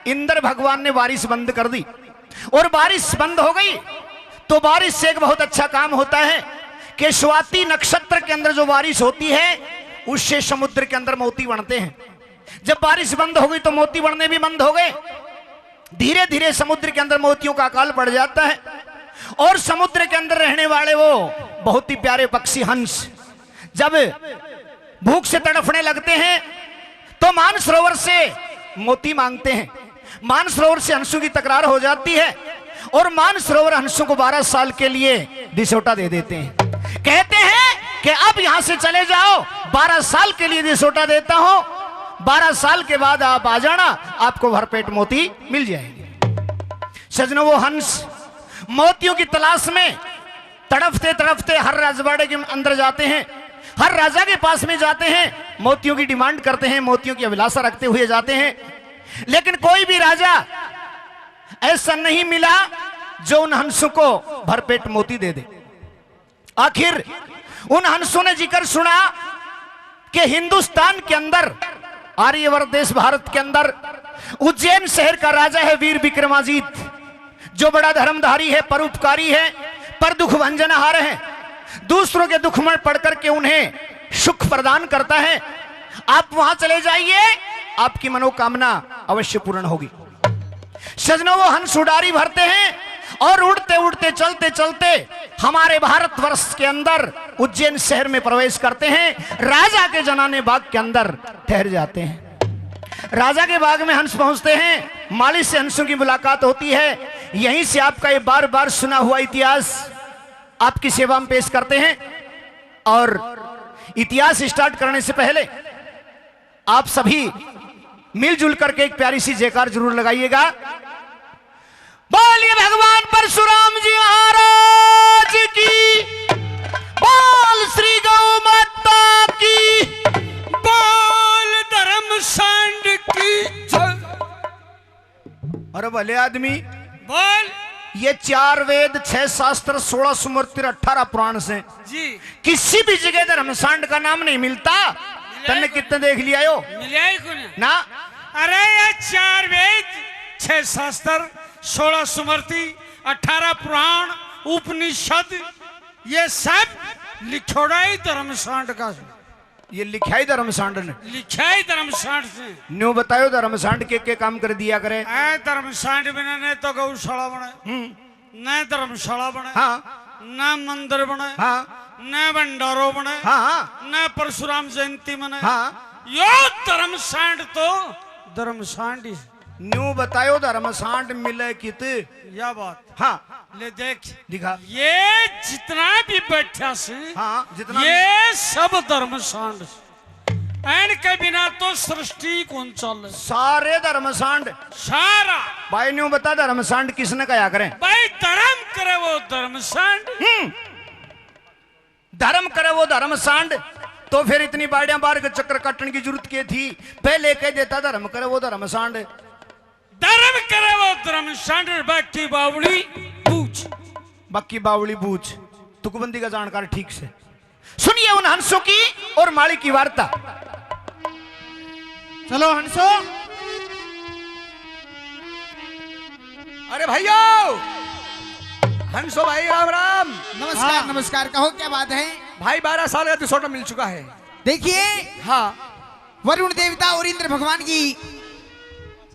इंद्र भगवान ने बारिश बंद कर दी और बारिश बंद हो गई। तो बारिश से एक बहुत अच्छा काम होता है कि स्वाति नक्षत्र के अंदर जो बारिश होती है उससे समुद्र के अंदर मोती बनते हैं। जब बारिश बंद हो गई तो मोती बनने भी बंद हो गए। धीरे धीरे समुद्र के अंदर मोतियों का अकाल पड़ जाता है और समुद्र के अंदर रहने वाले वो बहुत ही प्यारे पक्षी हंस जब भूख से तड़फने लगते हैं तो मानसरोवर से मोती मांगते हैं। मानसरोवर से हंसों की तकरार हो जाती है और मानसरोवर हंसों को 12 साल के लिए दिसोटा दे देते हैं। कहते हैं कि अब यहां से चले जाओ, 12 साल के लिए दिसोटा देता हूं, 12 साल के बाद आप आ जाना, आपको भरपेट मोती मिल जाएंगे। सजनों, वो हंस मोतियों की तलाश में तड़फते तड़फते हर राजवाड़े के अंदर जाते हैं, हर राजा के पास में जाते हैं, मोतियों की डिमांड करते हैं, मोतियों की अभिलाषा रखते हुए जाते हैं, लेकिन कोई भी राजा ऐसा नहीं मिला जो उन हंसों को भरपेट मोती दे दे। आखिर उन हंसों ने जिक्र सुना कि हिंदुस्तान के अंदर, आर्यवर्त देश भारत के अंदर उज्जैन शहर का राजा है वीर विक्रमाजीत, जो बड़ा धर्मधारी है, परोपकारी है, पर दुख भंजनहार है, दूसरों के दुख में पड़ करके उन्हें सुख प्रदान करता है। आप वहां चले जाइए, आपकी मनोकामना अवश्य पूर्ण होगी। सजनों, वो हंस उड़ारी भरते हैं और उड़ते उड़ते चलते चलते हमारे भारतवर्ष के अंदर उज्जैन शहर में प्रवेश करते हैं। राजा के जनाने बाग के अंदर ठहर जाते हैं। राजा के बाग में हंस पहुंचते हैं, माली से हंसों की मुलाकात होती है। यहीं से आपका ये बार बार सुना हुआ इतिहास आपकी सेवा में पेश करते हैं। और इतिहास स्टार्ट करने से पहले आप सभी मिलजुल करके एक प्यारी सी जयकार जरूर लगाइएगा। बोलिए भगवान परशुराम जी महाराज की, बोल श्री गौ माता की, बोल धर्मसंड की जय। अरे भले आदमी, बोल। ये 4 वेद, 6 शास्त्र, 16 स्मृति, 18 पुराण से जी किसी भी जगह धर्मसांड का नाम नहीं मिलता। तन्ने कितने देख लिया यो मिले ही कौन ना? अरे ये 4 वेद, 6 शास्त्र, 16 स्मृति, 18 पुराण, उपनिषद, ये सब लिखोड़ा ही धर्मसांड का, ये लिखा ही धर्मसांड ने, लिखा ही धर्मसांड से। न्यू बतायो धर्मसांड के काम कर दिया करे। धर्मसांड बिना ने तो गौशाला बने, न धर्मशाला बने, हाँ न मंदिर बने, हाँ न भंडारो बने, हाँ न परशुराम जयंती बने। हाँ, यो धर्मसांड तो धर्मसांड ही। न्यू बतायो धर्मसांड मिले कित, यह बात हाँ ले देख दिखा। ये जितना भी बैठा से, हाँ जितना ये सब धर्मसांड एन के बिना तो सृष्टि कौन चल, सारे धर्मसांड सारा। भाई न्यू बता धर्मसांड किसने कहा करें? भाई धर्म करे वो धर्मसांड, धर्म करे वो धर्मसांड। तो फिर इतनी बाड़ियां बार के चक्कर काटने की जरूरत क्या थी? पहले कह देता धर्म करे वो धर्मसांड। धर्म करे वो धर्मसांड, बाकी बावड़ी पूछ, बाकी बावली बूझ। तुकबंदी का जानकार ठीक से सुनिए उन हंसों की और माली की वार्ता। चलो हंसो। अरे भाइयों, हंसो भाई, राम राम। नमस्कार नमस्कार, कहो क्या बात है भाई 12 साल का दिसोटा मिल चुका है। देखिए, हाँ, वरुण देवता और इंद्र भगवान की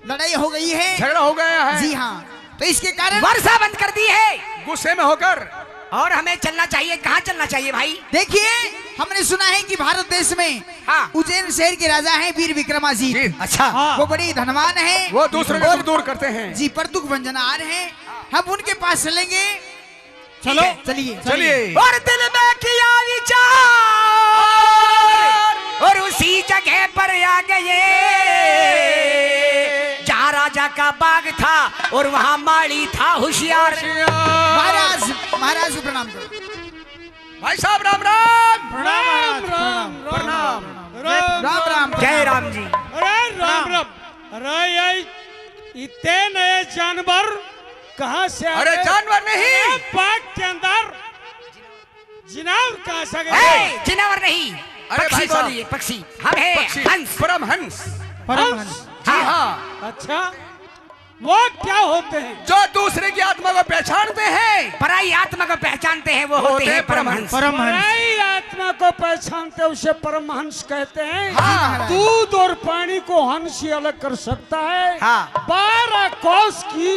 लड़ाई हो गई है, झगड़ा हो गया है। जी हाँ, तो इसके कारण वर्षा बंद कर दी है गुस्से में होकर, और हमें चलना चाहिए। कहाँ चलना चाहिए भाई? देखिए, हमने सुना है कि भारत देश में हाँ। उज्जैन शहर के राजा हैं वीर विक्रमाजीत। अच्छा, वो बड़ी धनवान है, वो दूसरे को दूर करते हैं। जी, पर दुख भंजनहार हैं। हम उनके पास चलेंगे। चलो चलिए चलिए। और दिल में किया विचार और उसी जगह पर आ गए जहाँ राजा का बाग था और वहाँ माली था होशियार। महाराज, महाराज को प्रणाम करो। भाई साहब राम राम। प्रणाम राम प्रणाम। राम राम। जय राम जी। अरे राम राम। अरे ये इतने नए जानवर कहाँ से आ अरे गए? जानवर नहीं, बाग के अंदर जिनावर कहाँ से आ गए? ए, जिनावर नहीं, अरे पक्षी भाई साहब। बोलिए, पक्षी। हम है पक्षी, हंस। परमहंस। परमहंस। जी हाँ। अच्छा, वो क्या होते हैं? जो दूसरे की आत्मा को पहचानते हैं पराई आत्मा को पहचानते हैं वो होते हैं परमहंस। पराई आत्मा को पहचानते हैं, उसे परमहंस कहते हैं। हाँ। दूध और पानी को हंस ही अलग कर सकता है। हाँ। 12 कोस की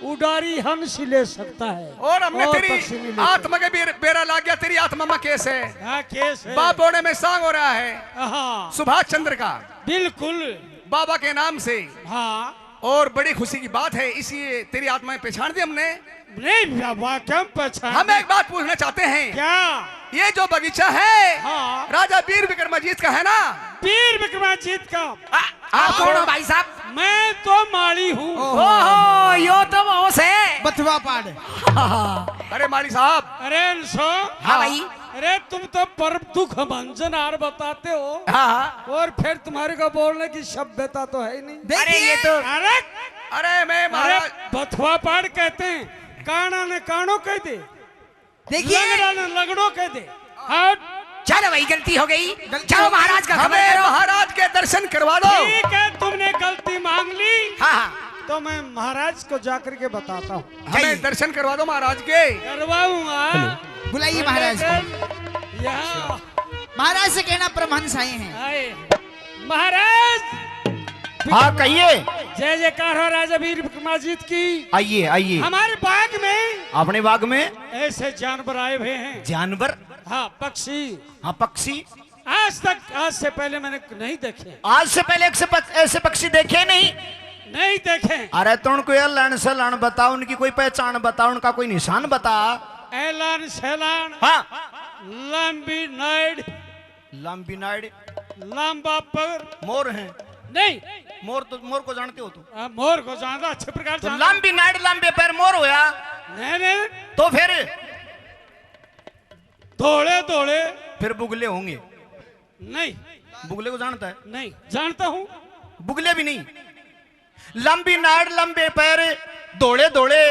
उडारी हंस ही ले सकता है। और हमने पक्षी तेरी नहीं लेते। आत्मा के बेरा लाग गया, तेरी आत्मा में केस है। हाँ, केस है। बाप होने में सांग हो रहा है हाँ, सुभाष चंद्र का बिल्कुल। बाबा के नाम से, हाँ, और बड़ी खुशी की बात है, इसलिए तेरी आत्मा में पहचान दी हमने। नहीं बाबा, क्या पहचान? हम एक बात पूछना चाहते हैं, क्या? ये जो बगीचा है हाँ। राजा वीर विक्रमाजीत का है ना? वीर विक्रमाजीत का। आप कौन हो भाई साहब? मैं तो माली हूँ। ओहो, यो तो वो से। बथवा पाड़। अरे माली साहब। अरे अंशो, हाँ भाई। अरे तुम तो पर दुख भंजन आर बताते हो, हाँ। और फिर तुम्हारे को बोलने की सभ्यता तो है ही नहीं। अरे ये तो अरे अरे मैं अरे महाराज, बथुआ पाड़ कहते हैं, काना ने कानो कह दे, देखिए लगड़ा ने लगड़ो कह दे। हट। चलो भाई, गलती हो गई। चलो महाराज का खबर हमें करो। महाराज के दर्शन करवा दो। ठीक है, तुमने गलती मांग ली, हाँ हाँ, तो मैं महाराज को जाकर के बताता हूँ। हमें दर्शन करवा दो महाराज के। करवाऊंगा। बुलाइए महाराज को। यहाँ महाराज से कहना परमहंस आए हैं। आए महाराज। हाँ कहिए। जय जयकार हो राजा वीर विक्रमाजीत की। आइए आइए। हमारे बाग में अपने बाग में ऐसे जानवर आए हुए हैं। जानवर? हाँ, पक्षी। हाँ पक्षी। आज से पहले मैंने नहीं देखे। आज से पहले ऐसे पक्षी देखे नहीं? नहीं देखे। अरे तो उनको ये लण से लण बता, उनकी कोई पहचान बता, उनका कोई निशान बता। ऐलान सैलान। हाँ। लंबी नाइड। लंबी नाइड। लंबा पर। मोर हैं? नहीं। मोर को जानते हो तुम? मोर को जानता अच्छे प्रकार तो से। लंबी नाइड लंबे पैर मोर होया। नहीं नहीं, तो फिर दौड़े दौड़े। फिर बुगले होंगे। नहीं। बुगले को जानता है? नहीं जानता हूँ। बुगले भी नहीं। लंबी नाड़ लंबे पैर दौड़े दौड़े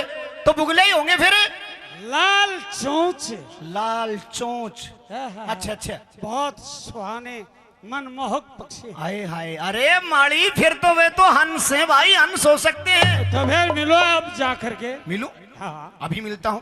तो बुगले ही होंगे फिर। लाल चोंच। लाल चोंच। अच्छा अच्छा। बहुत सुहाने मनमोहक पक्षी। हाय हाय। अरे माली, फिर तो वे तो हंस हैं भाई, हंस हो सकते हैं। तो फिर मिलो अब जाकर के। मिलूं? हाँ। अभी मिलता हूं।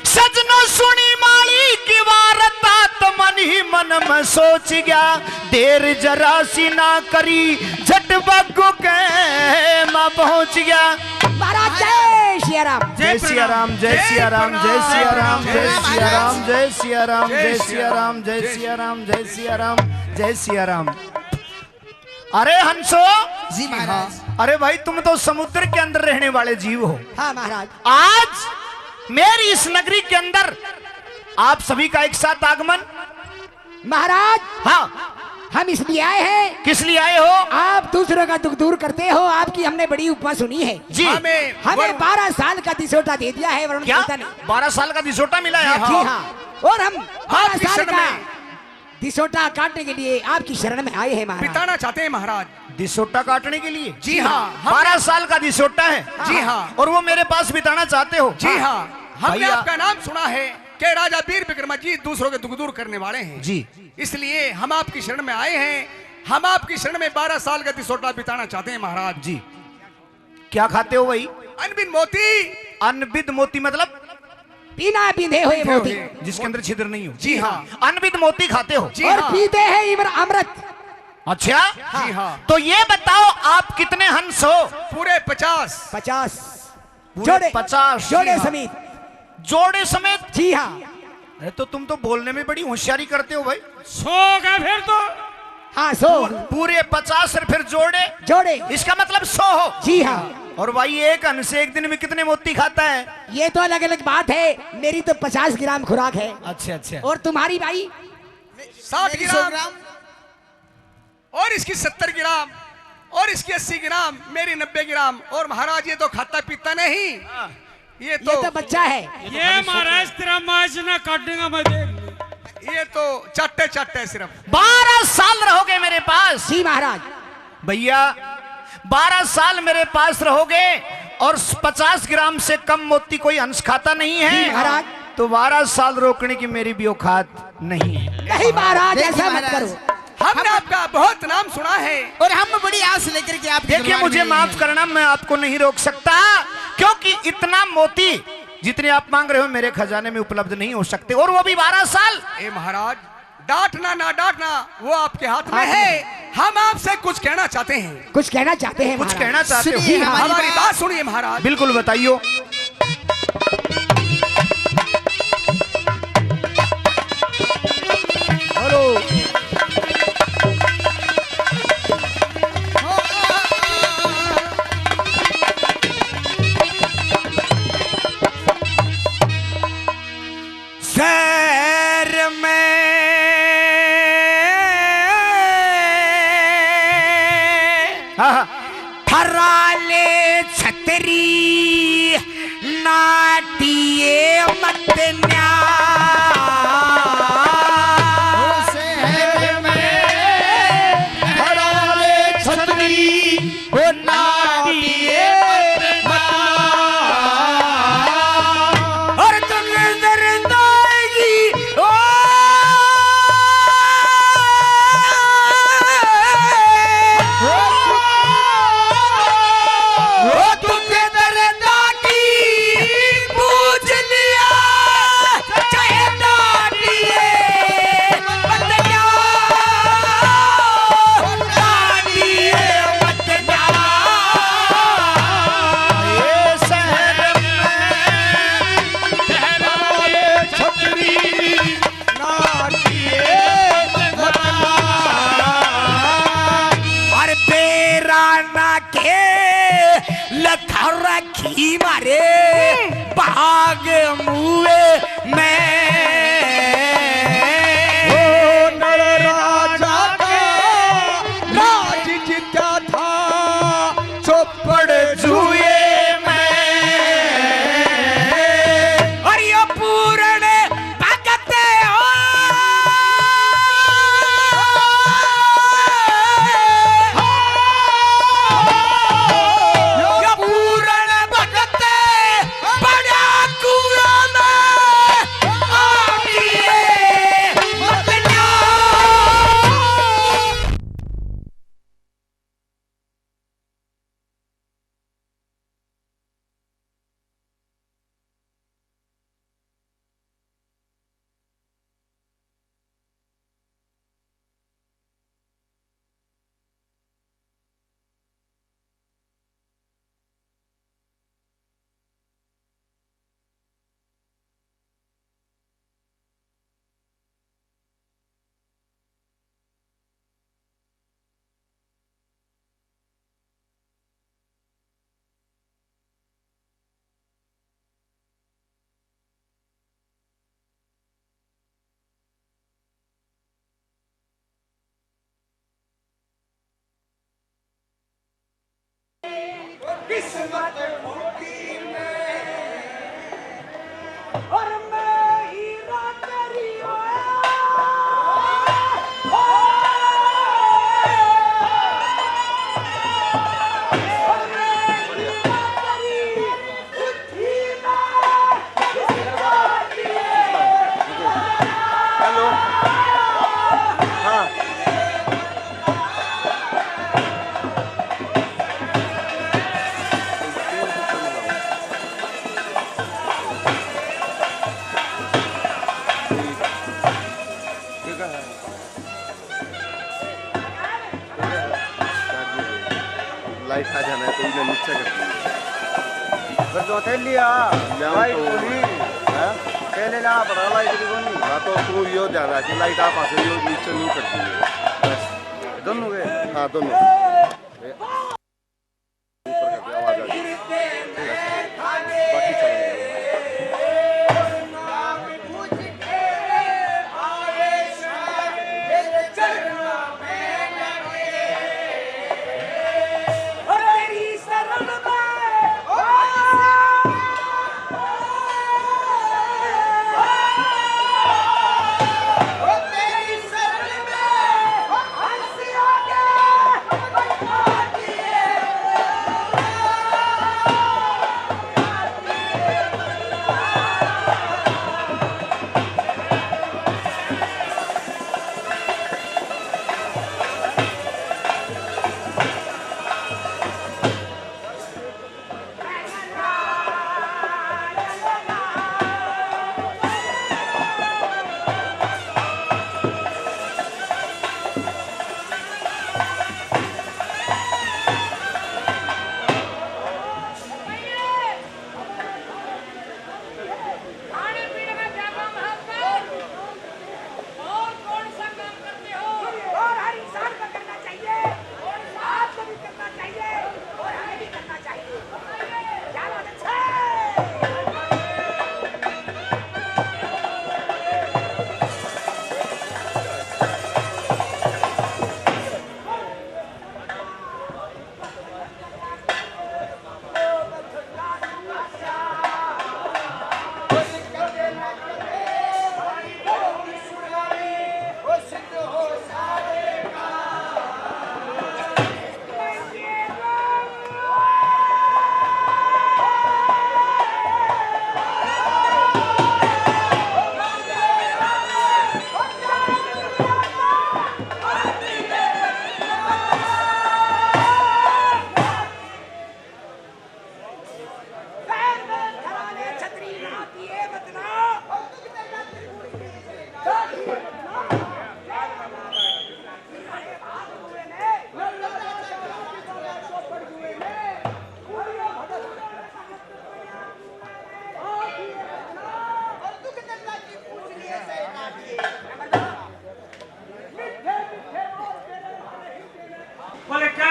सजनो सुनी माली की वारदात, मन ही मन में सोच गया, देर जरा सी ना करी, झट बग्गो के मां पहुंच गया। महाराज जय सिया राम। जय सिया राम, जय सिया राम, जय सिया राम, जय सिया राम, जय सिया राम, जय सिया राम, जय सिया राम, जय सिया राम, जय सिया राम। अरे हंसो जी महाराज। अरे भाई, तुम तो समुद्र के अंदर रहने वाले जीव हो। हाँ महाराज। आज मेरी इस नगरी के अंदर आप सभी का एक साथ आगमन। महाराज हाँ, हम इसलिए आए हैं। किस लिए आए हो? आप दूसरों का दुख दूर करते हो, आपकी हमने बड़ी उपमा सुनी है। जी। हमें 12 साल का दिसोटा दे दिया है वरुण क्या? देवता ने। 12 साल का दिसोटा मिला है जी आपको? हाँ, और हम 12 आपकी साल शरण का में दिसोटा काटने के लिए आपकी शरण में आए हैं महाराज। बिताना चाहते हैं महाराज। दिसोटा काटने के लिए? जी हाँ। 12 साल का दिसोटा है। जी हाँ। और वो मेरे पास बिताना चाहते हो? जी हाँ। हमने भैया। आपका नाम सुना है कि राजा वीर विक्रमाजीत दूसरों के दुख दूर करने वाले हैं। जी। इसलिए हम आपकी शरण में आए हैं। हम आपकी शरण में 12 साल का दिसोटा बिताना चाहते हैं महाराज। जी। क्या खाते हो भाई? अनबिन मोती। अनबिद मोती मतलब? बिना बिंधे हुए मोती। जिसके अंदर छिद्र नहीं हो। जी हाँ। अनबिद मोती खाते हो? जी और हाँ। पीते हैं अमृत। अच्छा। जी हाँ। तो ये बताओ, आप कितने हंस हो? पूरे 50। 50 पूरे जोड़े। 50 जोड़े जी हाँ। समेत। जोड़े समेत? जी हाँ। अरे तो तुम तो बोलने में बड़ी होशियारी करते हो भाई। सो गए फिर तो। हाँ 100 पूरे 50 और फिर जोड़े? जोड़े। इसका मतलब 100 हो। जी हाँ। और भाई, एक हंस एक दिन में कितने मोती खाता है? ये तो अलग अलग बात है, मेरी तो 50 ग्राम खुराक है। अच्छा अच्छा। और तुम्हारी भाई? 60 मेरी 100 ग्राम। और इसकी 70 ग्राम। और इसकी 80 ग्राम। मेरी 90 ग्राम। और महाराज ये तो खाता पीता नहीं। ये ये तो तो बच्चा है। ये महाराज तेरा माजना काटेगा मैं देख लूं। ये तो चट्टे चट्टे सिर्फ। 12 साल रहोगे मेरे पास? जी महाराज। भैया, 12 साल मेरे पास रहोगे और 50 ग्राम से कम मोती कोई हंस खाता नहीं जी है। महाराज। तो 12 साल रोकने की मेरी भी औकात नहीं है। नहीं महाराज, देखिए ऐसा मत महाराज, करो। हमने आपका बहुत नाम सुना है और हम बड़ी आस लेकर के आपके देखिए दरबार मुझे में आए माफ हैं। करना, मैं आपको नहीं रोक सकता, क्योंकि इतना मोती जितने आप मांग रहे हो मेरे खजाने में उपलब्ध नहीं हो सकते, और वो भी 12 साल। ए महाराज, डांटना ना डांटना वो आपके हाथ में है। हम आपसे कुछ कहना चाहते हैं। कुछ कहना चाहते हैं कुछ महाराज। कहना चाहते सुनिए हो? हमारी बात सुनिए महाराज। बिल्कुल बताइयो। शहर में हाँ हाँ थराले छतरी नाटिए मत न्या शहर में हराले छतरी ओ नाटिए और तुम दरदाई ओ तुम दरदा की पूछ लिया चाहे नाटिए मत न्या नाटिए मत न्या ये शहर और बेराना के लथा रखी मारे बाग मुए में राजा का राज जीता था चौपड़ जुए और ये पूर्ण भगत हो ये पूर्ण भगत बड़ा कुआ में आगे मत न्या और मैं हीरा तेरी लाइट आ जाना है तो इन्हें नीचे कर दिया बस दो थे लिया लाइट तो पूरी पहले ला पड़ा लाइट की कोनी हाँ तो तू यो ध्यान रहा कि लाइट आप आसे यो नीचे नहीं कर दिए बस दोनों के हाँ दोनों ऊपर कर दिया आवाज आ गई बाकी चलेंगे तेरी शरण में हंसी आगे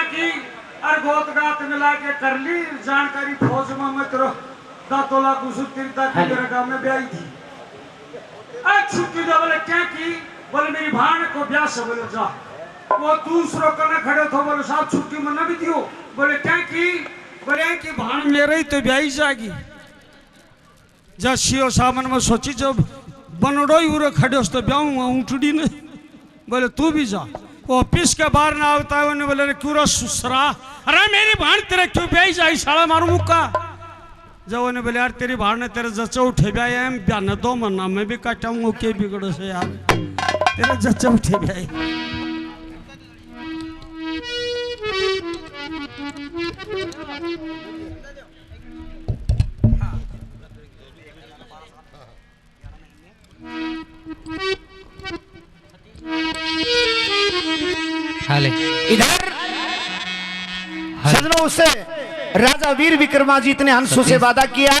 की और गोत गात मिला के कर ली जानकारी फौज में मैं तेरा दातोला कुसुम तेरी दादी मेरे गांव में ब्याही थी। आज छुट्टी दो बोले क्या की बोले मेरी भाण को ब्याह से बोले जा वो दूसरों कने खड़े थे बोले साहब छुट्टी में न भी दियो बोले क्या की बोले कि भाण मेरे ही तो ब्याही जाएगी जा शियो सामन में सोची जब बनड़ो ही उरे खड़े तो ब्याहूंगा ऊँटड़ी नहीं बोले तू भी जा ऑफिस के बाहर ना आवता है उन्हें बोले क्यों सुसरा अरे मेरी भाण तेरे क्यों ब्याही जाई साला मारू मुक्का जब उन्हें बोले यार तेरी भाण ने तेरे जच्चा उठे ब्याह एम ब्याह दो महीना मैं भी काटाऊंगा के बिगड़ो से यार तेरे जच्चा उठे ब्याह इधर सजनों उससे राजा वीर विक्रमाजीत ने हंसों से वादा किया।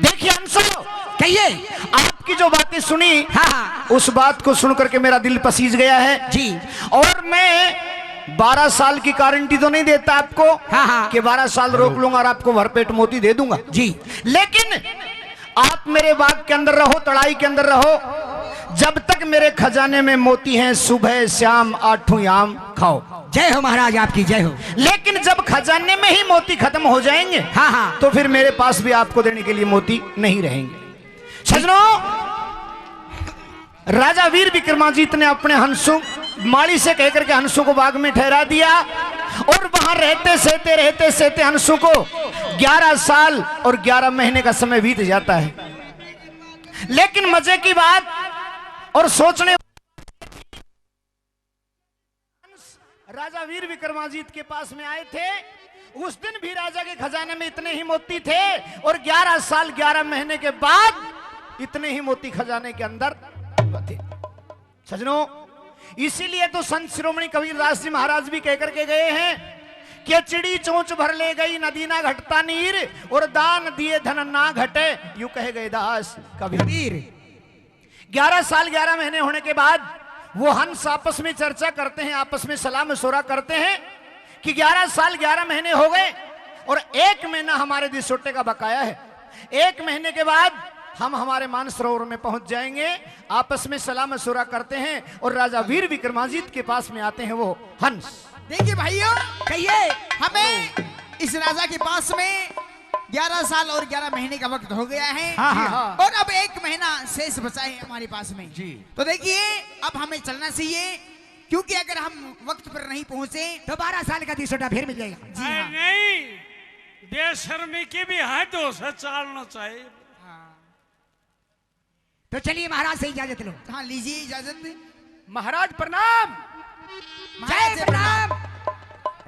देखिए हंसो कहिए आपकी जो बातें सुनी हाँ उस बात को सुनकर के मेरा दिल पसीज गया है जी। और मैं 12 साल की गारंटी तो नहीं देता आपको हाँ। कि 12 साल रोक लूंगा और आपको भरपेट मोती दे दूंगा जी, लेकिन आप मेरे बाग के अंदर रहो, तड़ाई के अंदर रहो, जब तक मेरे खजाने में मोती हैं सुबह शाम 8 याम खाओ। जय हो महाराज आपकी जय हो। लेकिन जब खजाने में ही मोती खत्म हो जाएंगे हाँ तो फिर मेरे पास भी आपको देने के लिए मोती नहीं रहेंगे। सजनों राजा वीर विक्रमाजीत ने अपने हंसों माली से कहकर के हंसों को बाग में ठहरा दिया और वहां रहते सहते हंसों को 11 साल और 11 महीने का समय बीत जाता है। लेकिन मजे की बात और सोचने राजा वीर विक्रमाजीत के पास में आए थे, उस दिन भी राजा के खजाने में इतने ही मोती थे और 11 साल 11 महीने के बाद इतने ही मोती खजाने के अंदर थे। सजनों इसीलिए तो संत शिरोमणि कबीरदास जी महाराज भी कहकर के गए हैं कि चिड़ी चोंच भर ले गई नदी ना घटता नीर और दान दिए धन ना घटे, यूं कहे गए दास कबीर। 11 साल 11 महीने होने के बाद वो हंस आपस में चर्चा करते हैं, आपस में सलाह मशवरा करते हैं कि 11 साल 11 महीने हो गए और 1 महीना हमारे दिसोटे का बकाया है। 1 महीने के बाद हम हमारे मानसरोवर में पहुंच जाएंगे। आपस में सलाह मशवरा करते हैं और राजा वीर विक्रमाजीत के पास में आते हैं वो हंस। देखिए भाइयों कहिए हमें इस राजा के पास में 11 साल और 11 महीने का वक्त हो गया है हाँ। और अब 1 महीना शेष बचा है हमारे पास में जी। तो देखिए अब हमें चलना चाहिए क्योंकि अगर हम वक्त पर नहीं पहुंचे तो 12 साल का दिसोटा फिर मिल जाएगा। जी हाँ। नहीं बेशर्मी की भी हद हो से चलना चाहिए। तो चलिए महाराज से इजाजत लो। हाँ लीजिए इजाजत। महाराज प्रणाम। जय प्रणाम।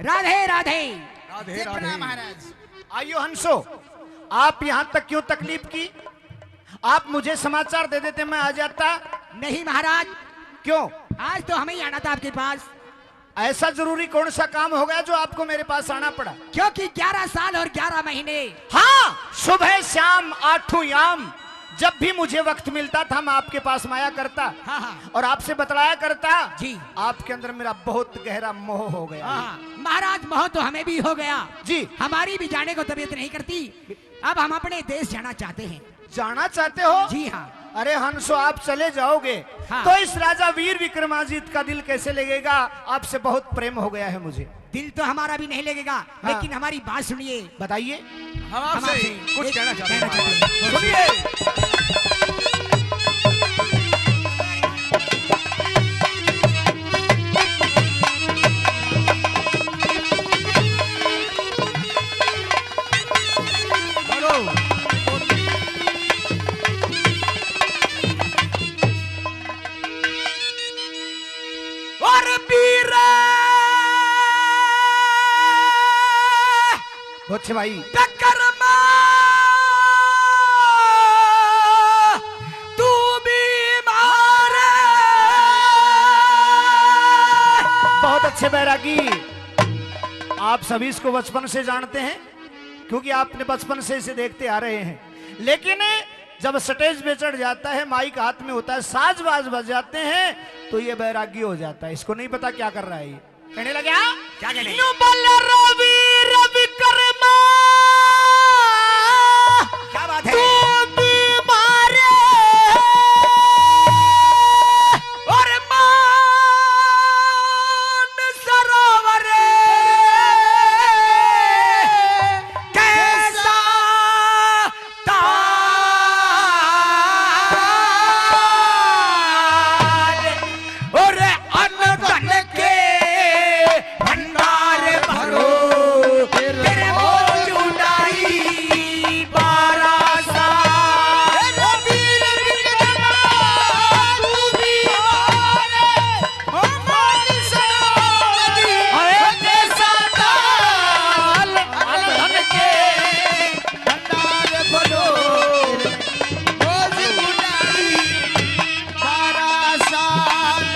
राधे राधे। जय प्रणाम महाराज। आइयो हंसो, आप यहां तक क्यों तकलीफ की? आप मुझे समाचार दे देते मैं आ जाता। नहीं महाराज क्यों? आज तो हमें ही आना था आपके पास। ऐसा जरूरी कौन सा काम हो गया जो आपको मेरे पास आना पड़ा? क्योंकि 11 साल और 11 महीने हाँ सुबह शाम 8 याम जब भी मुझे वक्त मिलता था मैं आपके पास माया करता हाँ। और आपसे बतलाया करता जी। आपके अंदर मेरा बहुत गहरा मोह हो गया। हाँ। महाराज मोह तो हमें भी हो गया जी। हमारी भी जाने को तबीयत नहीं करती। अब हम अपने देश जाना चाहते हैं। जाना चाहते हो? जी हाँ। अरे हंसो आप चले जाओगे हाँ। तो इस राजा वीर विक्रमाजीत का दिल कैसे लगेगा? आपसे बहुत प्रेम हो गया है मुझे। दिल तो हमारा भी नहीं लगेगा हाँ। लेकिन हमारी बात सुनिए। बताइए। हम आपसे आपसे कुछ एक कहना चाहते कहना हैं। चाहते हैं। सुनिए और पीरा अच्छे भाई टक्करमा तू भी मारे। बहुत अच्छे बैरागी, आप सभी इसको बचपन से जानते हैं क्योंकि आपने बचपन से इसे देखते आ रहे हैं। लेकिन जब स्टेज पे चढ़ जाता है, माइक हाथ में होता है, साज बाज बज जाते हैं तो ये बैरागी हो जाता है। इसको नहीं पता क्या कर रहा है ये। कहने लगे क्या कहने? यूं बोले रवि रवि कर्मा क्या बात है? तू बीमार और मान सरोवर कैसा तार और अन्न धन के भंडार भरो तेरे बोझ उठाई 12 साल वीर विक्रमा तू बीमार हो मान सरोवरी कैसा ताल धन के भंडार भरो बोझ उठाई 12 साल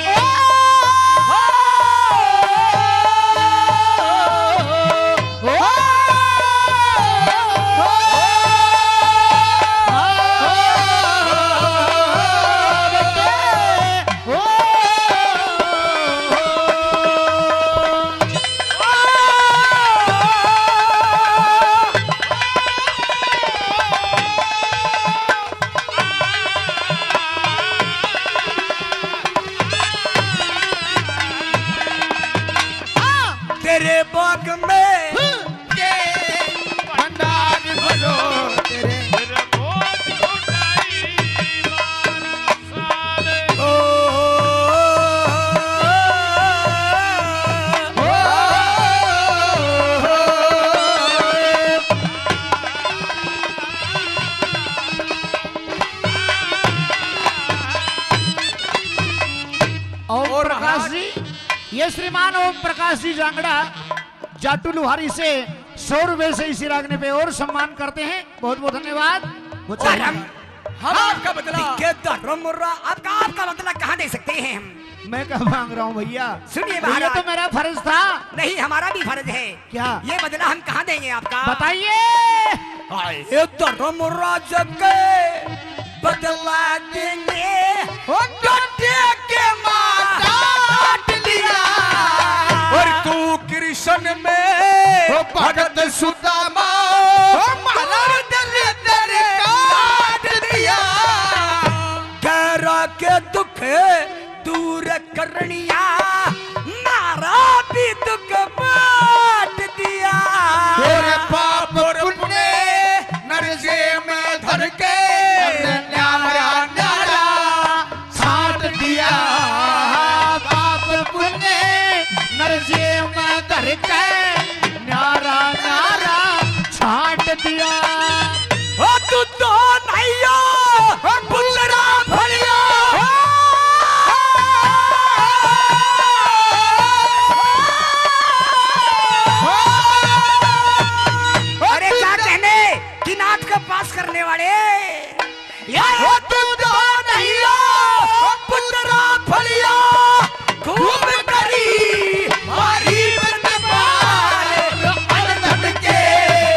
तेरे बाग में भंडार भरो तेरे ओम प्रकाश जी, ये श्रीमान ओम प्रकाश जी जांगड़ा जाटू लुहारी से 100 रुपए से इसी रागने पे और सम्मान करते हैं। बहुत बहुत धन्यवाद। हम आपका बदला आपका बदला कहाँ दे सकते हैं हम? मैं क्या मांग रहा हूँ भैया? सुनिए ये महाराज। तो मेरा फर्ज था। नहीं, हमारा भी फर्ज है। क्या? ये बदला हम कहाँ देंगे आपका? बताइए। ये धर्मराज के बदला देंगे डंडे के मार काट लिया और तू कृष्ण में भगत सुदामा महाराज तेरे तेरे काट दिया गैरा के दुख दूर करनिया नारा भी दुख बांट दिया तेरे पाप पुण्य नरजे में धर के न्यारा न्यारा छाट दिया पाप पुण्य नरजे में धर के न्यारा न्यारा छाट दिया। ओ तू तो नहीं हो पुतरा भरिया अरे क्या कहने कि नाथ का पास करने वाले यार तू तो नहीं हो पुतरा भरिया खूब करी मारी बंद पार अनधन के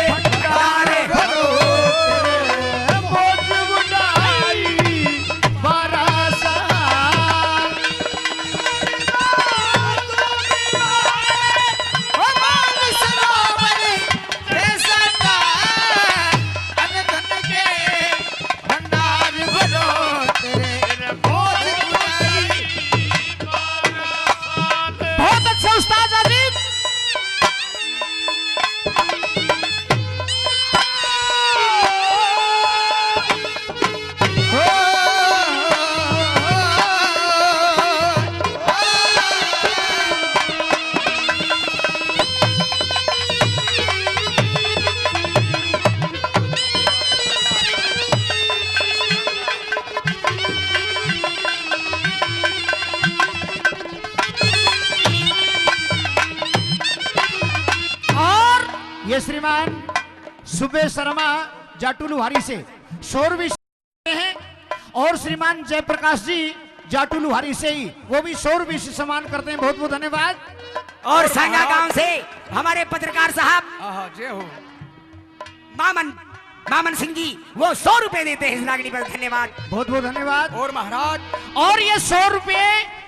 भंडार भरो बोझ उठाई 12 साल। मान सरोवरी कैसा ताल अनधन के भंडार भरो तेरे बोझ उठाई बहुत अच्छा उस्ताद अजीत। और ये श्रीमान सुबह शर्मा जाटू लुहारी से 100 रुपये हैं और श्रीमान जयप्रकाश जी जाटू लुहारी से ही वो भी 100 रुपये से सम्मान करते हैं। बहुत बहुत धन्यवाद। और सांगा गांव से हमारे पत्रकार साहब हाँ जय हो मामन सिंह जी वो 100 रुपए देते हैं इस रागनी पर। धन्यवाद। बहुत बहुत धन्यवाद। और महाराज और ये 100 रुपये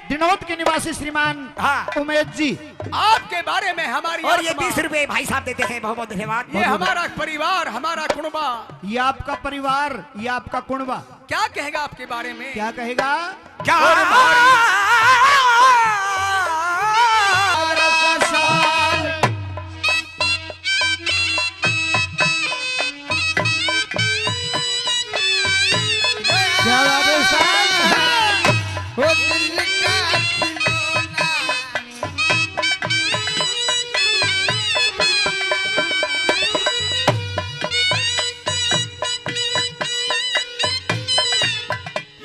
दिनोद के निवासी श्रीमान हाँ। उमेश जी, आपके बारे में हमारी और ये आत्मा, 20 रुपए भाई साहब देते हैं, बहुत बहुत धन्यवाद। ये हमारा परिवार, हमारा कुणबा ये आपका परिवार, ये आपका कुणबा क्या कहेगा आपके बारे में? क्या कहेगा? क्या क्या बात है साहब? वो दिल का खिलौना।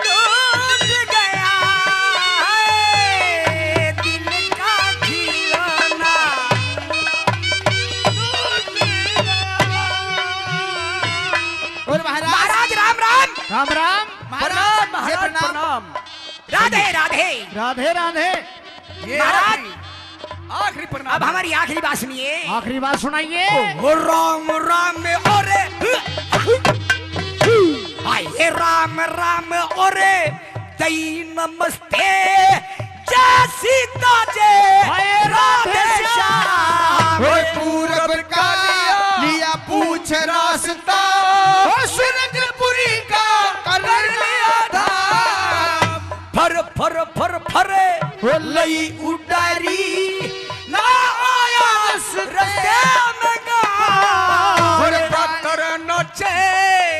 लूट गया है दिल का खिलौना। और महाराज महाराज राम राम। राम राम, प्रणाम जी, महाराज, प्रणाम। राधे राधे। राधे राधे। ये महाराज। आखिरी प्रणाम। अब हमारी आखिरी बात सुनिए। आखिरी बात सुनाइए। ओ राम राम ओरे आए राम राम ओरे दई नमस्ते जय सीता जय हाय राधे श्याम। वो पूरब का लिया पूछ रास्ता, वो सुरजपुरी का कर लिया था। फर फर फर फरे वो लई उडारी ना आया रस्ते में गा। और पत्थर नचे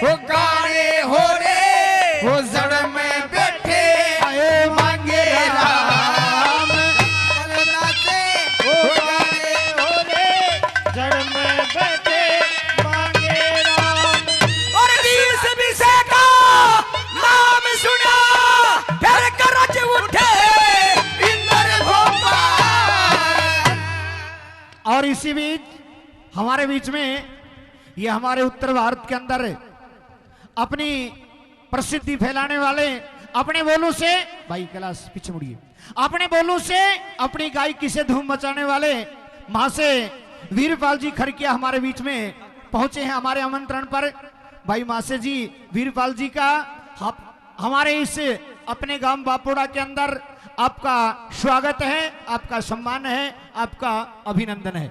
वो गाने हो रे, वो जड़ में बैठे आए मांगे राम। नाचे वो गाने हो रे, जड़ में बैठे मांगे राम। और 20 का नाम सुना फिर गरज उठे इंद्र भोपाल। और इसी बीच हमारे बीच में ये हमारे उत्तर भारत के अंदर अपनी प्रसिद्धि फैलाने वाले, अपने बोलों से, भाई कैलाश पीछे मुड़िए, अपने बोलों से अपनी गायकी से धूम मचाने वाले महासे वीरपाल जी खरकिया हमारे बीच में पहुंचे हैं हमारे आमंत्रण पर। भाई महासे जी वीरपाल जी का हमारे इस अपने गांव बापोड़ा के अंदर आपका स्वागत है, आपका सम्मान है, आपका अभिनंदन है।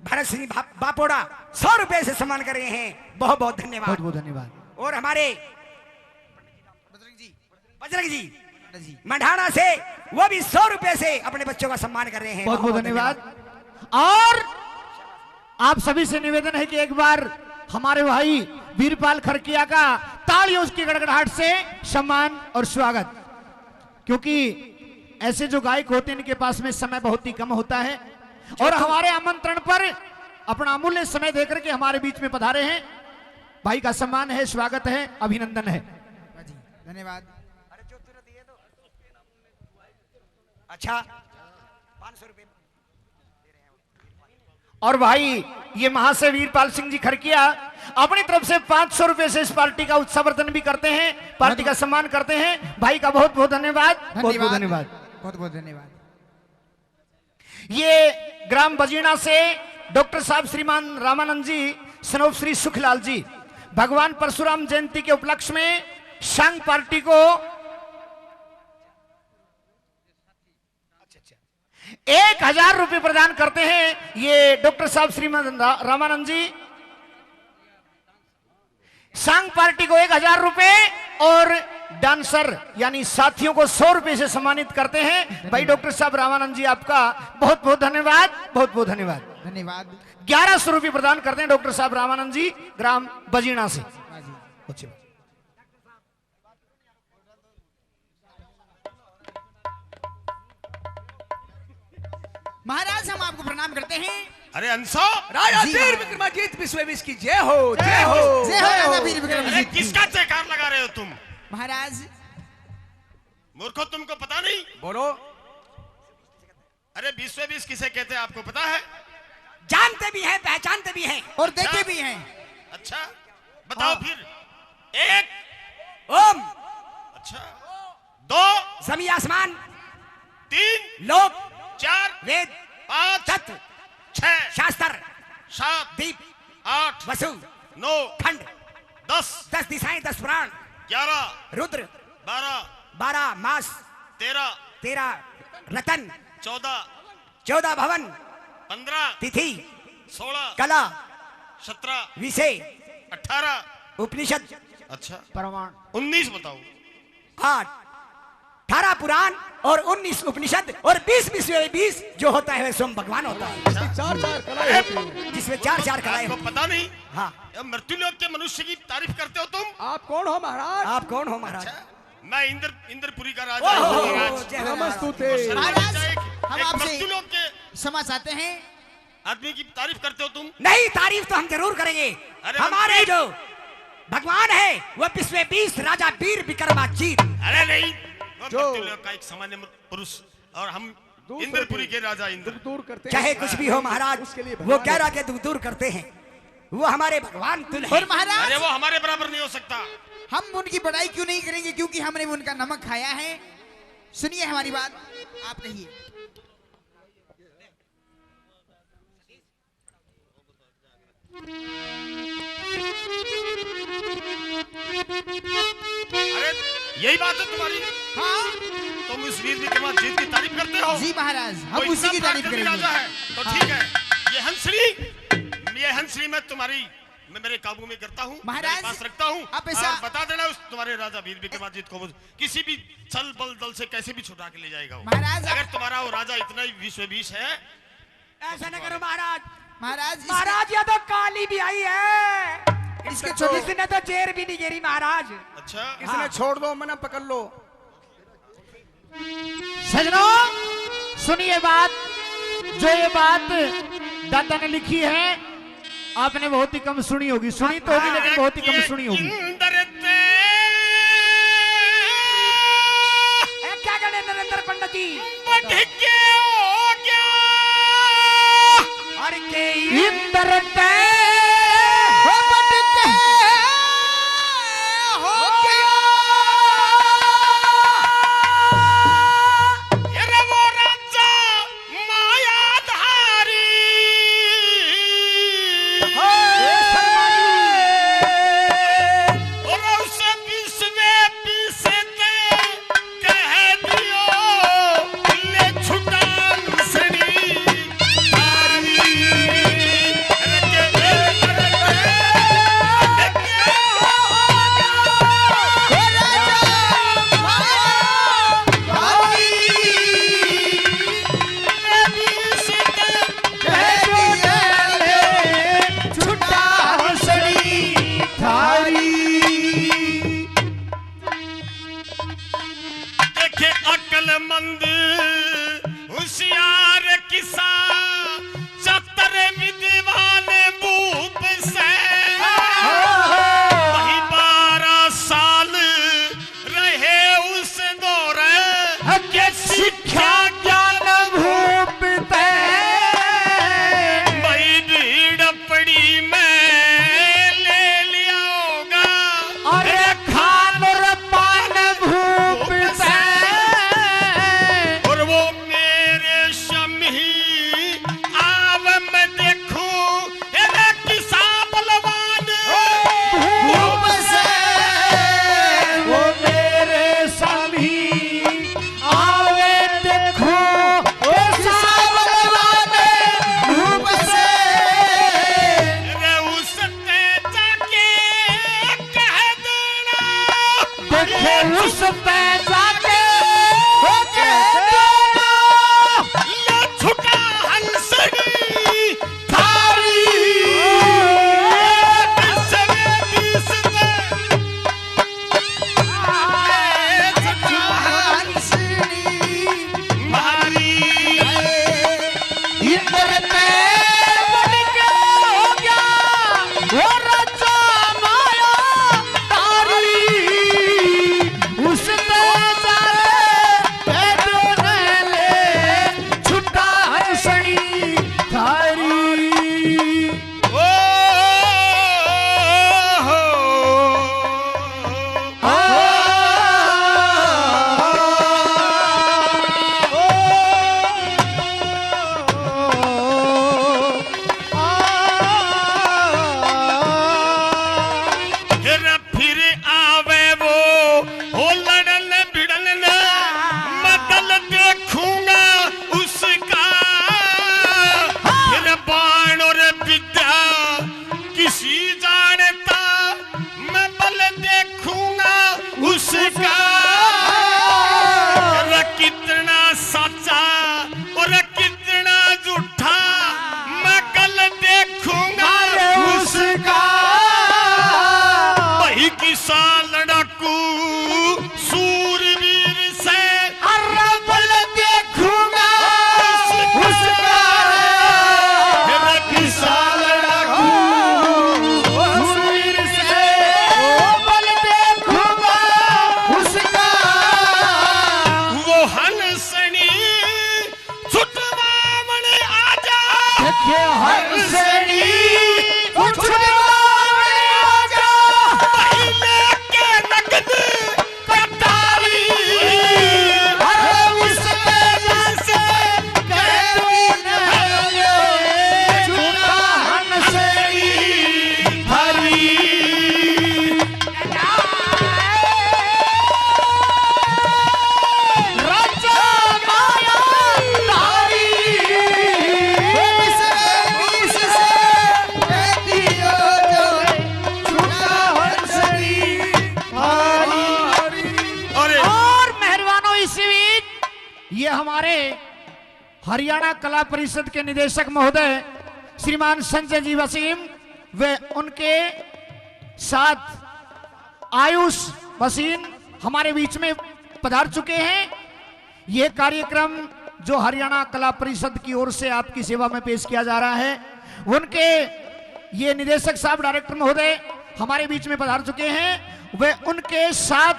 भरत सिंह बापोड़ा 100 रुपए से सम्मान कर रहे हैं, बहुत बहुत धन्यवाद। बहुत बहुत धन्यवाद। और हमारे बजरंग जी जी मंडाना से वो भी 100 रुपए से अपने बच्चों का सम्मान कर रहे हैं, बहुत बहुत धन्यवाद। और आप सभी से निवेदन है कि एक बार हमारे भाई वीरपाल खरकिया का तालियों की गड़गड़ाहट से सम्मान और स्वागत, क्योंकि ऐसे जो गायक होते हैं इनके पास में समय बहुत ही कम होता है और हमारे आमंत्रण पर अपना अमूल्य समय देकर के हमारे बीच में पधारे हैं। भाई का सम्मान है, स्वागत है, अभिनंदन है। धन्यवाद। अच्छा 500 रुपए। और भाई ये महाशय वीरपाल सिंह जी खरकिया अपनी तरफ से 500 रुपए से इस पार्टी का उत्सवर्धन भी करते हैं, पार्टी का सम्मान करते हैं। भाई का बहुत बहुत धन्यवाद, बहुत बहुत धन्यवाद, बहुत बहुत धन्यवाद। ये ग्राम बजीना से डॉक्टर साहब श्रीमान रामानंद जी, सनोप श्री सुखलाल जी भगवान परशुराम जयंती के उपलक्ष्य में संघ पार्टी को 1000 रुपए प्रदान करते हैं। ये डॉक्टर साहब श्रीमान रामानंद जी संघ पार्टी को 1000 रुपए और डांसर यानी साथियों को 100 रुपए से सम्मानित करते हैं। भाई डॉक्टर साहब रामानंद जी आपका बहुत बहुत धन्यवाद, बहुत बहुत धन्यवाद। धन्यवाद। 1100 रुपए प्रदान करते हैं डॉक्टर साहब रामानंद जी ग्राम बजीना से। अच्छी बात। महाराज हम आपको प्रणाम करते हैं। अरे अंशो, राजा जी वीर हाँ। विक्रमाजीत विश्वविश की जय हो, जय हो। जय हो राजा वीर अरे विक्रमाजीत की। किसका जयकार लगा रहे हो तुम? महाराज मूर्खो, तुमको पता नहीं? बोलो। अरे विश्वविश किसे कहते हैं आपको पता है? जानते भी हैं, पहचानते भी हैं। और देखे भी हैं। अच्छा बताओ फिर। 1 ओम अच्छा 2 जमी आसमान 3 लोक 4 वेद 5 तत्व 6 शास्त्र 7 दीप 8 वसु 9 खंड 10 10 दिशाएं 10 पुराण 11 रुद्र 12 12 मास 13 13 रतन, 14 भवन, 15 तिथि, 16 कला, 17 विषय, 18 उपनिषद, अच्छा प्रमाण 19 बताओ। 8 18 पुराण और 19 उपनिषद और 20 जो होता है स्वयं भगवान होता है, चार चार कलाएं होती हैं। जिसमें 4 कलाएं आपको होती पता नहीं? हैं। हाँ, ये मृत्युलोक के मनुष्य की तारीफ करते हो तुम? आप कौन हो महाराज? आप कौन हो महाराज? मैं इंद्रपुरी का राजा हूँ महाराज। जय हो महाराज। नमस्तुते। और शर्मा महाराज, राजा हम एक आपसे- मृत्युलोक के क्षमा चाहते हैं। आदमी की तारीफ करते हो तुम? नहीं, तारीफ तो हम जरूर करेंगे। अरे हमारे जो भगवान है वो विश्व 20 राजा वीर विक्रमाजीत। अरे नहीं, वो जो- मृत्युलोक का एक सामान्य पुरुष और हम दूसरे इंद्रपुरी के के राजा इंद्र। दुख दूर करते चाहे हैं। कुछ भी हो महाराज, उसके लिए वो भगवान कह है। रहा के दुख दूर करते हैं, वो हमारे भगवान तुल और है। अरे महाराज, वो हमारे बराबर नहीं हो सकता। हम उनकी बड़ाई क्यों नहीं करेंगे, क्योंकि हमने उनका नमक खाया है। सुनिए हमारी बात, आप कहिए। अरे यही बात है तुम्हारी? हाँ तुम इस वीर विक्रमाजीत की तारीफ करते हो? जी महाराज, वो हम उसी की इतना तारीफ पराक्रमी करेंगे। राजा है तो हाँ। ठीक है। ये हंसली मैं मेरे काबू में करता हूँ, महाराज, मेरे पास रखता हूँ। आप ऐसा- और बता देना उस तुम्हारे राजा वीर विक्रमाजीत को वो किसी भी छल बल दल से कैसे भी छुड़ा के ले जाएगा वो। महाराज, अगर तुम्हारा वो राजा इतना ही विश्व बीस है, ऐसा न करो महाराज। महाराज महाराज ये तो काली भी आई है, इसके छोटे इसने तो जेर भी नहीं गिरी महाराज। अच्छा इसने छोड़ दो, मना पकड़ लो। सजनों सुनिए बात, जो ये बात दादा ने लिखी है आपने बहुत ही कम सुनी होगी, सुनी तो होगी लेकिन बहुत ही कम सुनी होगी। इंद्र ते क्या कहने नरेंद्र पंडित जी? बढ़ के हो गया और के इंद्र ते हो बटके हो गया। अरे वो राजा मायाधारी और उसे विश्वे पीसते कह दियो ले छुटा विद्या किसी जानता, मैं बल देखूंगा उसका। कितना सच्चा और कितना झूठा, मैं कल देखूंगा उसका। वही किसा लड़ाकू सूरवीर से बल देखूंगा उसका। किसा लड़ाकू सूरवीर से बल देखूंगा उसका। वो हंसनी छुटवामने आजा, देखिए हंसनी छुटवामने आजा। पहले के नगद कटारी, अरे उसके जैसे कहती नहीं, झूठा हंसनी हरी। राजा माया तारी, अरे और मेहरबानों इसी बीच ये हमारे हरियाणा कला परिषद के निदेशक महोदय श्रीमान संजय जी वसीम व उनके साथ आयुष वसीम हमारे बीच में पधार चुके हैं। यह कार्यक्रम जो हरियाणा कला परिषद की ओर से आपकी सेवा में पेश किया जा रहा है, उनके ये निदेशक साहब डायरेक्टर महोदय हमारे बीच में पधार चुके हैं। वे उनके साथ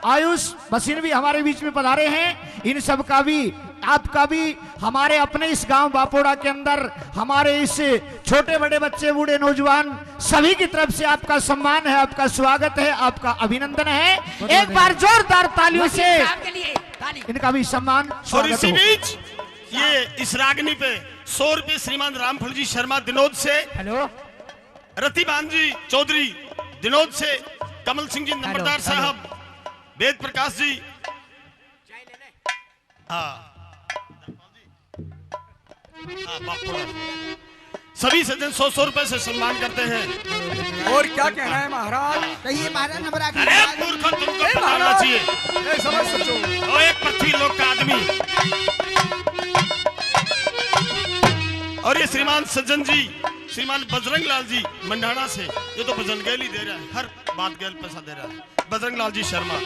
आयुष वसीम भी हमारे बीच में पधारे हैं। इन सब का भी आपका भी हमारे अपने इस गांव बापोड़ा के अंदर हमारे इस छोटे बड़े बच्चे बूढ़े नौजवान सभी की तरफ से आपका सम्मान है, आपका स्वागत है, आपका अभिनंदन है। एक बार जोरदार तालियों से इनका भी सम्मान और स्वागत इसी हो। बीच ये इस रागनी पे 100 रुपए श्रीमान रामफल जी शर्मा दिनोद से, हेलो रतिबान जी चौधरी दिनोद से, कमल सिंह जी नंबरदार साहब, वेद प्रकाश जी, हाँ बापुड़ा, सभी सज्जन 100 रुपए से सम्मान करते हैं। और क्या कहना है महाराज? कहिए महाराज नंबर आके अरे मूर्खों, तुमको ए, पता होना महाराज! चाहिए। ए, समझ सचो। ओ एक पृथ्वी लोक का आदमी। और ये श्रीमान सज्जन जी, श्रीमान बजरंग लाल जी मंडाना से, ये तो बजरंग गैल ही दे रहा है, हर बात गैल पैसा दे रहा है। बजरंग लाल जी शर्मा,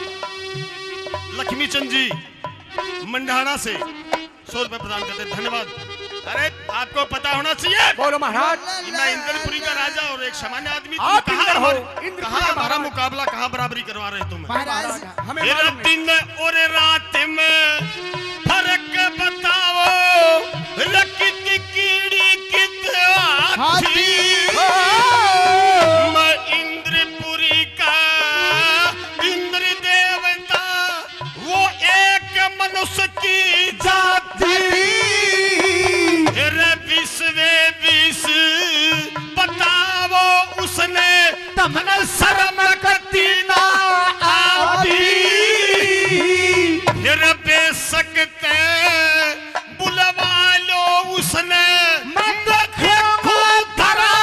लक्ष्मी चंद जी मंडाना से 100 रुपए प्रदान करते हैं, धन्यवाद। अरे आपको पता होना चाहिए, बोलो महाराज। मैं इंद्रपुरी का राजा और एक सामान्य आदमी, आप कहाँ इंद्र हो, हमारा- इंद्र कहाँ के हमारा महाराज। मुकाबला, कहाँ बराबरी करवा रहे तुम? महाराज हमें मेरा मालूम है। दिन और रात में फर्क बताओ, रखती कीड़ी कित हाथी। मैं इंद्रपुरी का इंद्र देवता, वो एक मनुष्य की जाति। रे विश्वे विष बताओ उसने, तमन शर्म कती ना आती। रे बेसकते बुलवा लो उसने, मैं देखो धरा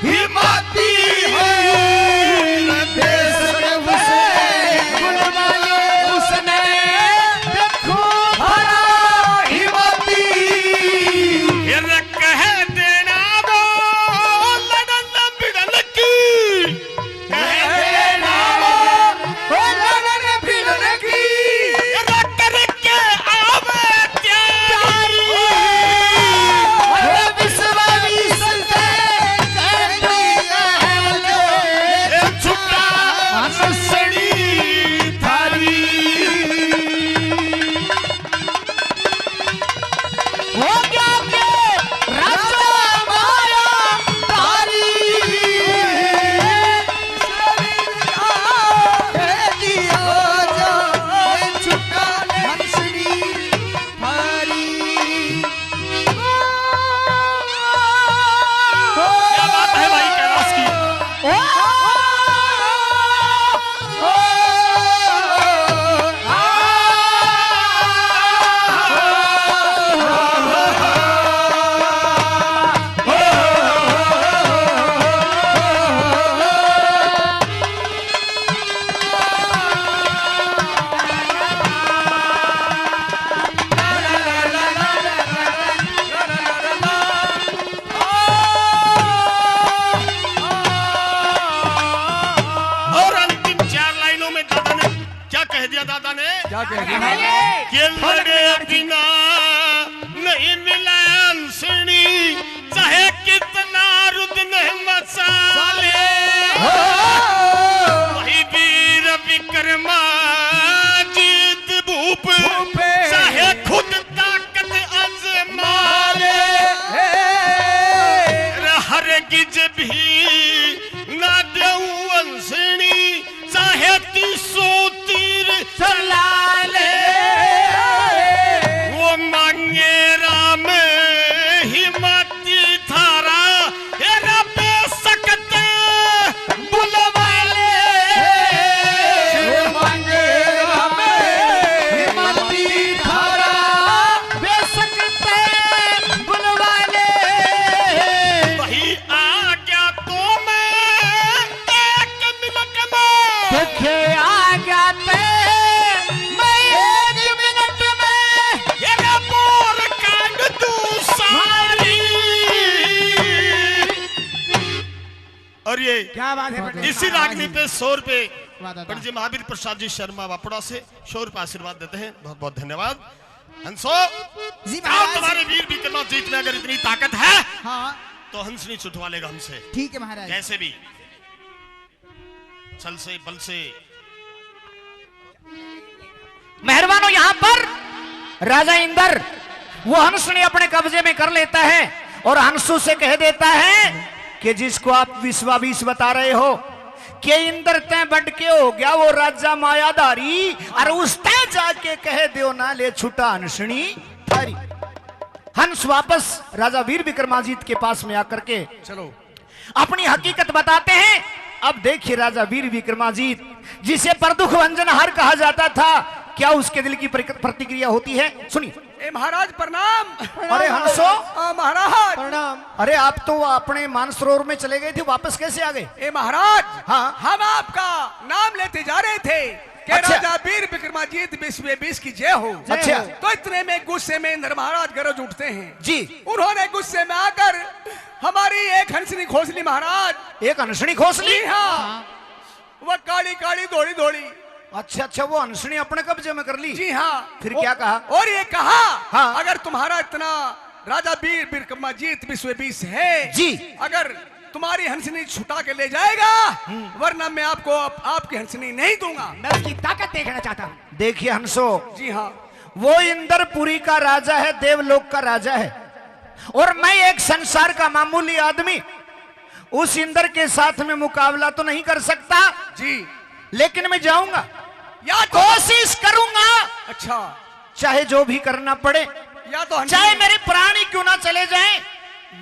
हिमाती है। रे बेसकते बुलवा लो उसने, देखो धरा हिमाती। रे कह देना वो लड़न भिड़न की, कह क्या क्या के लड़े बिना नहीं मिला हंसनी चाहे कितना रुदन मचा ले वही वीर विक्रमा जीत भूप चाहे खुद ताकत आजमा ले हर गिज भी ना देऊ हंसनी चाहे 300 तीर चला ले वो मांगे राम हिम्मती थारा हेरा पे सकते बुलवा ले मांगे राम हिम्मती थारा बेसकते बुलवा ले वही आ गया तो मैं 1 मिनट में देखे आ गया मैं 1 मिनट में हेरा मोर कांड तू सारी और ये क्या बात है पंडित इसी महाराज रागनी जी। पे 100 रुपए वादा था। पंडित जी महावीर प्रसाद जी शर्मा वापड़ा से 100 रुपए आशीर्वाद देते हैं। बहुत बहुत धन्यवाद। हंसो जी जाओ, महाराज। तुम्हारे वीर विक्रमा जीत में अगर इतनी ताकत है हाँ तो हंसनी छुटवा लेगा हमसे ठीक है महाराज। कैसे भी छल से बल से। मेहरबानो यहाँ पर राजा इंदर वो हंसनी अपने कब्जे में कर लेता है और हंसू से कह देता है कि जिसको आप विश्वाविश बता रहे हो कि इंदर तय बढ़ के हो गया वो राजा मायाधारी और उस तय जाके कह दो ना ले छुटा हंसनी थारी। हंस वापस राजा वीर विक्रमाजीत के पास में आकर के चलो अपनी हकीकत बताते हैं। अब देखिए राजा वीर विक्रमाजीत जिसे परदुख भंजनहार कहा जाता था, क्या उसके दिल की प्रतिक्रिया होती है, सुनिए। ए महाराज प्रणाम। अरे हंसो, महाराज प्रणाम। अरे आप तो अपने मानसरोवर में चले गए थे, वापस कैसे आ गए? ए महाराज हाँ। हम आपका नाम लेते जा रहे थे कि अच्छा। राजा वीर विक्रमाजीत विश्व 20 की जय हो। अच्छा। तो इतने में गुस्से में इंद्र महाराज गरज उठते हैं जी। उन्होंने गुस्से में आकर हमारी एक हंसनी खोस ली महाराज। एक हंसनी खोस ली? जी हाँ, वह काली काली दौड़ी दौड़ी। अच्छा अच्छा, वो हंसनी अपने कब्जे में कर ली? जी हाँ। फिर क्या कहा? और ये कहा हाँ। अगर तुम्हारा इतना राजा वीर विक्रमाजीत विश्व 20 है जी, अगर तुम्हारी हंसनी छुटा के ले जाएगा वरना मैं आपको आपकी हंसनी नहीं दूंगा। मैं उसकी ताकत देखना चाहता हूँ। देखिए हंसो, जी हाँ। वो इंद्रपुरी का राजा है, देवलोक का राजा है, और मैं एक संसार का मामूली आदमी उस इंद्र के साथ में मुकाबला तो नहीं कर सकता जी, लेकिन मैं जाऊंगा, या तो कोशिश करूंगा, अच्छा, चाहे जो भी करना पड़े, या तो चाहे मेरे प्राणी क्यों ना चले जाएं।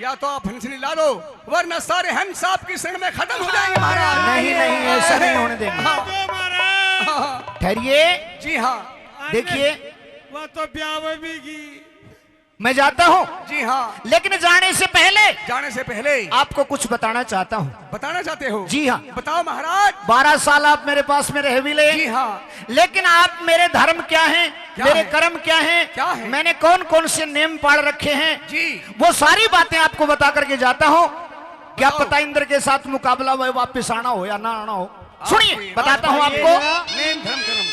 या तो आप हंसनी ला दो वरना सारे हंस आपकी शरण में खत्म हो जाएंगे महाराज। नहीं नहीं, ऐसा नहीं होने देंगे। हाँ, ठहरिए, जी हाँ। देखिए वो तो ब्याह भी की। मैं जाता हूं, जी हाँ। लेकिन जाने से पहले जाने से पहले आपको कुछ बताना चाहता हूं। बताना चाहते हो? जी हाँ। बताओ महाराज। 12 साल आप मेरे पास में रह भी ले, जी हाँ। लेकिन आप मेरे धर्म क्या हैं, क्या मेरे है? कर्म क्या हैं, क्या है? मैंने कौन कौन से नियम पाल रखे हैं, जी। वो सारी बातें आपको बता करके जाता हूं। क्या बताओ। पता इंद्र के साथ मुकाबला वह वापस आना हो या ना आना हो। सुनिए, आपके बताता हूं राजपाल आपको। ये नेम धर्म कर्म।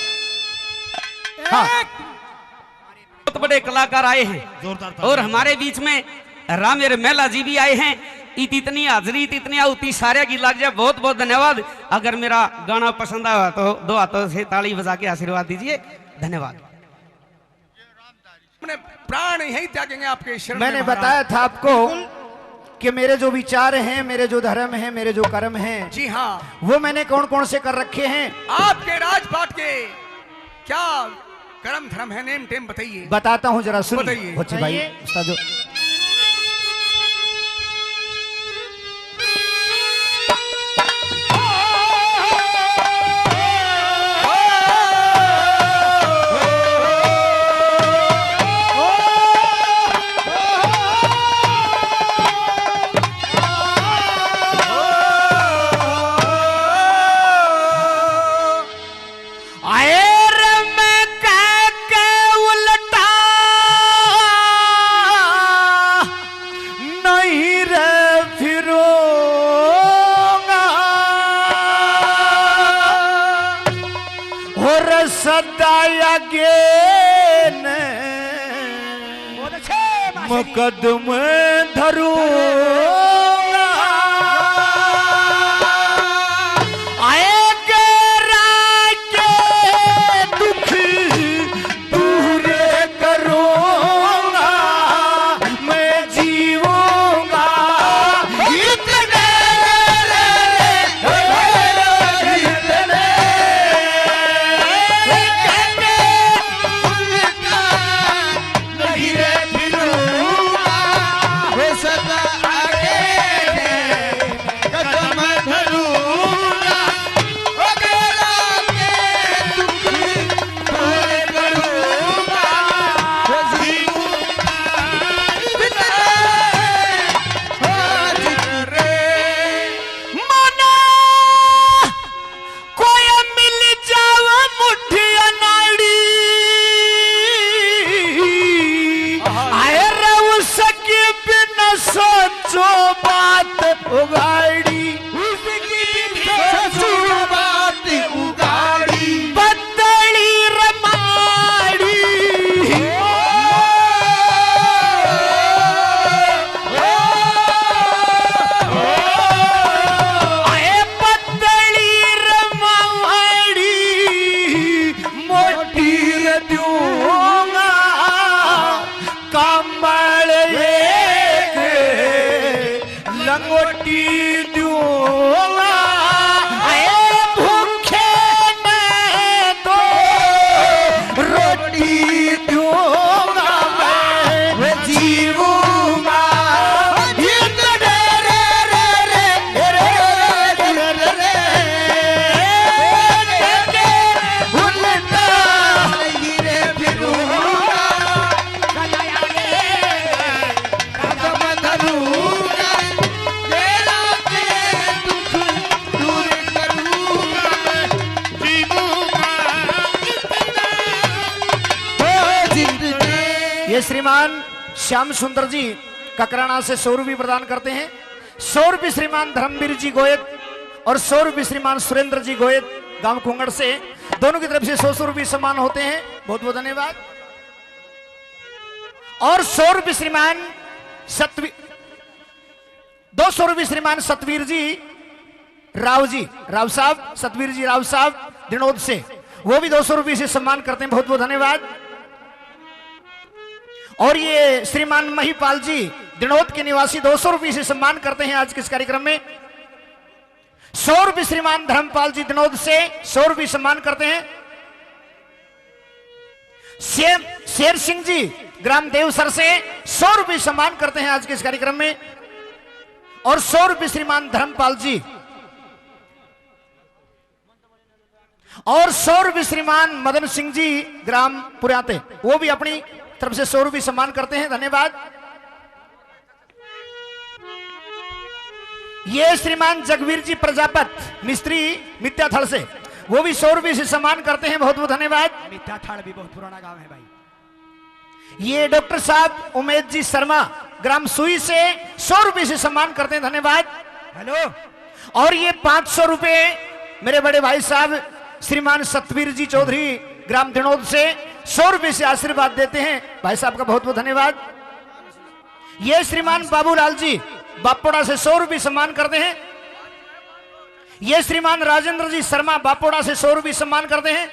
हाँ। बहुत बड़े कलाकार आए हैं और हमारे बीच में रामेर मेला जी भी आए हैं। इतनी हाजरी इतनी आहुति सारे की लग जाए। बहुत बहुत धन्यवाद। अगर मेरा गाना पसंद आया तो 2 हाथों से ताली बजा के आशीर्वाद दीजिए। धन्यवाद। अपने प्राण यही त्यागेंगे आपके शरण में मैंने महाराज। बताया था आपको कि मेरे जो विचार हैं, मेरे जो धर्म हैं, मेरे जो कर्म हैं, जी हाँ। वो मैंने कौन कौन से कर रखे हैं। आपके राजपाट के क्या कर्म धर्म है, नेम टेम बताइए। बताता हूं, जरा सुनिए। बताइए। बच्चे भाई, उस्ताद जो सदा आगे न मुकदमे धरूंगा आएगे राके दुख दूर करूंगा मैं जीऊंगा इतने सोचो बात उगाड़ी सोचो बात उगाड़ी बदली रमाड़ी आए बदली रमाड़ी मोटी दूंगा कमल लंगोटी दूंगा भूखे में दो रोटी दूंगा मैं जीऊंगा ये श्रीमान श्याम सुंदर जी ककराना से 100 रुपये प्रदान करते हैं। 100 रुपये श्रीमान धर्मवीर जी गोयत और 100 रुपये श्रीमान सुरेंद्र जी गोयत गांव कुंगड़ से, दोनों की तरफ से 100 रुपये सम्मान होते हैं। बहुत बहुत धन्यवाद। और 100 रुपये श्रीमान 200 रुपये श्रीमान सतवीर जी राव साहब, सतवीर जी राव साहब दिनोद से, वो भी 200 रुपये से सम्मान करते हैं। बहुत बहुत धन्यवाद। और ये श्रीमान महिपाल जी दिनोद के निवासी 200 रुपये से सम्मान करते हैं आज के इस कार्यक्रम में। 100 रुपये श्रीमान धर्मपाल जी दिनोद से 100 रुपये सम्मान करते हैं। शेर सिंह जी ग्राम देवसर से 100 रुपये सम्मान करते हैं आज के इस कार्यक्रम में। और 100 रुपये श्रीमान धर्मपाल जी और 100 रुपये श्रीमान मदन सिंह जी ग्राम पुराते, वो भी अपनी तरफ से 100 रुपये सम्मान करते हैं। धन्यवाद। ये श्रीमान जगवीर जी प्रजापत मिस्त्री मित्याथल से, वो भी 100 रुपये से सम्मान करते हैं। बहुत बहुत धन्यवाद। मित्याथल भी बहुत पुराना गांव है भाई। ये डॉक्टर साहब उमेद जी शर्मा ग्राम सुई से 100 रुपये से सम्मान करते हैं। धन्यवाद। हेलो। और ये 500 रुपये मेरे बड़े भाई साहब श्रीमान सतवीर जी चौधरी ग्राम दिनोद से 100 रुपये से आशीर्वाद देते हैं। भाई साहब का बहुत बहुत धन्यवाद। ये श्रीमान बाबूलाल जी बापोड़ा से 100 रुपये सम्मान करते हैं। ये श्रीमान राजेंद्र जी शर्मा बापोड़ा से 100 रुपये सम्मान करते हैं।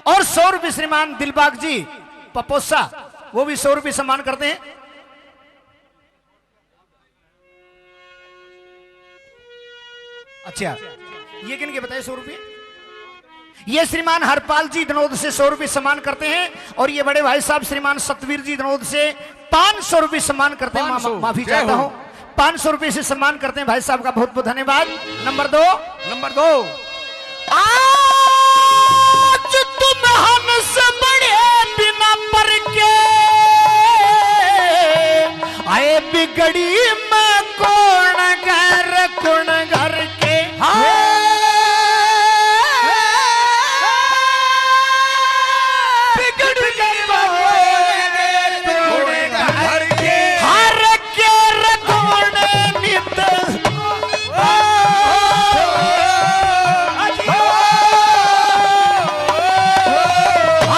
और 100 रुपये श्रीमान दिलबाग जी पपोसा, वो भी 100 रुपये सम्मान करते हैं। अच्छा, ये किन के बताए 100 रुपये? ये श्रीमान हरपाल जी दिनोद से 100 रुपये सम्मान करते हैं। और ये बड़े भाई साहब श्रीमान सतवीर जी दिनोद से 500 रुपये सम्मान करते हैं। माफी चाहता हूं, 500 रुपये से सम्मान करते हैं। भाई साहब का बहुत बहुत धन्यवाद। नंबर दो आज तुम हमसे बड़े बिना पर के आए बिगड़ी में कौन घर के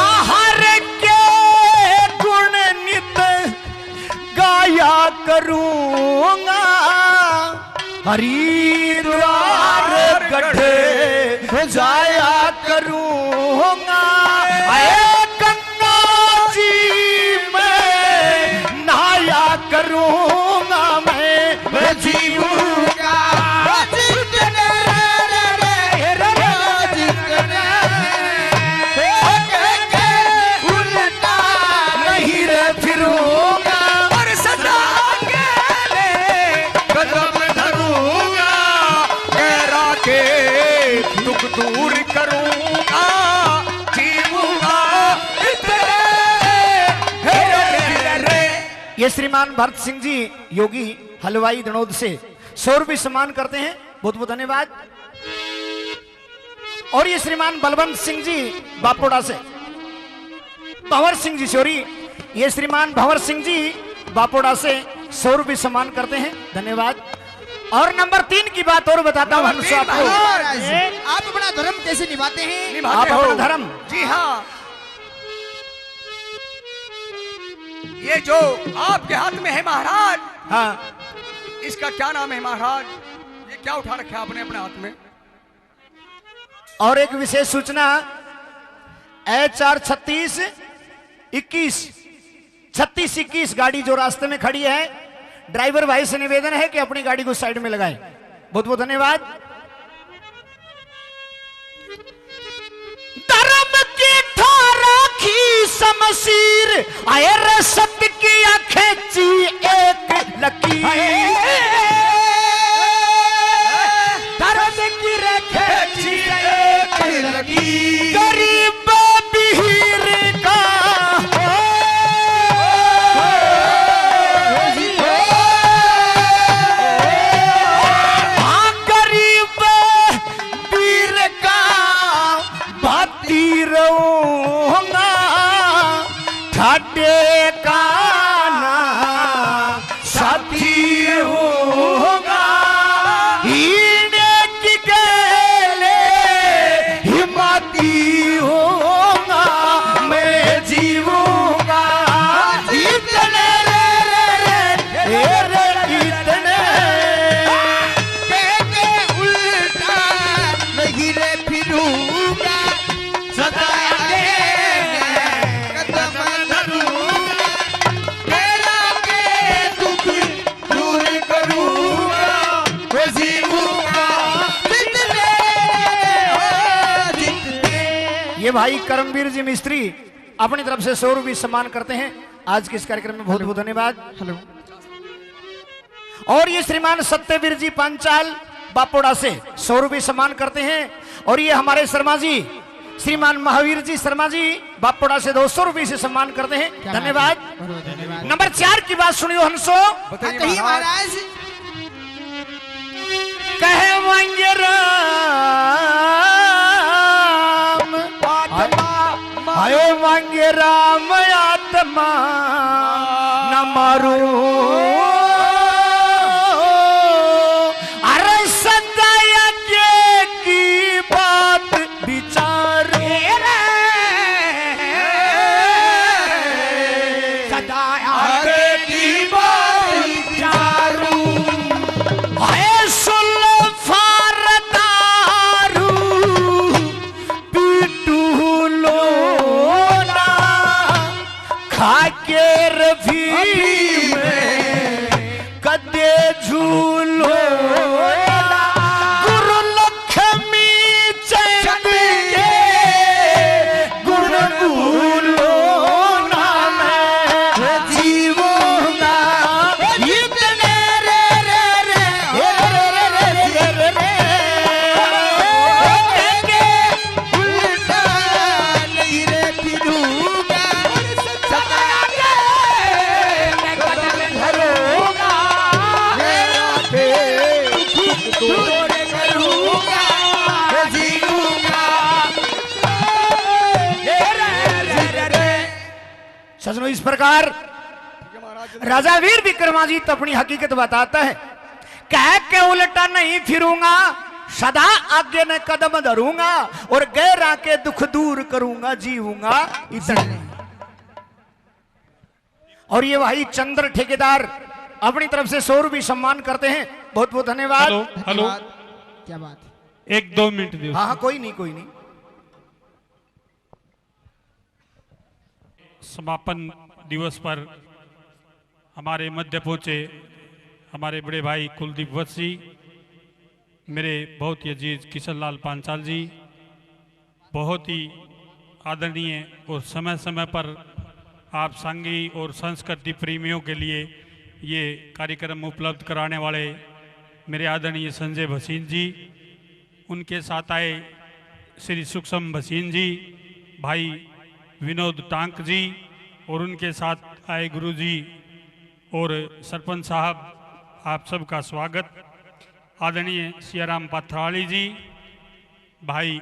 हर हरिद्वार गढ़े जाया करूंगा, गंगा जी में नहाया करूंगा, मैं जीऊंगा नहीं रे फिरूंगा, और सदा अकेले कदम धरूंगा, गैरा के दुख दूर करूंगा, जीऊंगा ये श्रीमान भरत सिंह जी योगी हलवाई दनोद से 100 रुपये सम्मान करते हैं, बहुत बहुत धन्यवाद। और ये श्रीमान बलवंत सिंह जी बापोड़ा से, भंवर सिंह जी सॉरी, ये श्रीमान भंवर सिंह जी बापोड़ा से 100 रुपये सम्मान करते हैं, धन्यवाद। और नंबर 3 की बात और बताता हूं हंसो आपको, आप अपना धर्म कैसे निभाते हैं? आप अपना धर्म, जी हाँ, ये जो आपके हाथ में है महाराज, हाँ इसका क्या नाम है महाराज? ये क्या उठा रखा है आपने अपने हाथ में? और एक विशेष सूचना, HR 3621 गाड़ी जो रास्ते में खड़ी है, ड्राइवर भाई से निवेदन है कि अपनी गाड़ी को साइड में लगाएं, बहुत बहुत धन्यवाद। धर्म की राखी शमशीर, आए रे सत्य की खेची एक लकीर, धर्म की खेची एक लकीर, गरीब बीर का हाँ, गरीब बीर का भाती रहूंगा, ठाटे का ना साथी होगा, हीने की गले हिम्मती होगा, मैं जीऊंगा इतने इतने उल्टा नहीं रे फिरूंगा, सदा कदम धरूंगा, गैरा के दुख दूर करूंगा, मैं जीऊंगा जितने ये भाई करमवीर जी मिस्त्री अपनी तरफ से 100 रुपये सम्मान करते हैं आज के इस कार्यक्रम में, बहुत बहुत धन्यवाद। हेलो। और ये श्रीमान सत्यवीर जी पांचाल बापोड़ा से 100 रुपये सम्मान करते हैं। और ये हमारे शर्मा जी श्रीमान महावीर जी शर्मा जी बापोड़ा से 200 रुपये से सम्मान करते हैं, धन्यवाद। नंबर 4 की बात सुनियो हंसो, कहिए महाराज। कहे वांगे राम आयो वांगे राम आत्मा न मारू, अरे सदाय के की बात विचार, सदाय की बात विचारू, आए सुल फारदारू पीटू लोना, खाके रफी में कदे झूलो, गुरु लक्ष्मी चंद के गुण भूलो ना, मैं जीवूंगा इतने रे रे रे रे रे रे रे रे रे, उल्टा नहीं रे फिरूंगा, सदा कदम धरूंगा, गैरा के दुख दूर करूंगा, मैं जीऊंगा सजनो इस प्रकार राजा वीर विक्रमादित्य अपनी हकीकत बताता है, कह के उल्टा नहीं फिरूंगा, सदा आगे न कदम धरूंगा, और गैरा के दुख दूर करूंगा, जीऊंगा इतने। और ये भाई चंद्र ठेकेदार अपनी तरफ से 100 रुपये सम्मान करते हैं, बहुत बहुत धन्यवाद। हेलो हेलो, क्या बात है। 1-2 मिनट दियो। हाँ हाँ, कोई नहीं कोई नहीं। समापन दिवस पर हमारे मध्य पहुंचे हमारे बड़े भाई कुलदीप वत्स जी, मेरे बहुत ही अजीज किशन लाल पांचाल जी, बहुत ही आदरणीय और समय समय पर आप सांगी और संस्कृति प्रेमियों के लिए ये कार्यक्रम उपलब्ध कराने वाले मेरे आदरणीय संजय भसीन जी, उनके साथ आए श्री सुखसम भसीन जी, भाई विनोद टांक जी, और उनके साथ आए गुरु जी और सरपंच साहब, आप सबका स्वागत। आदरणीय सियाराम पाथराली जी, भाई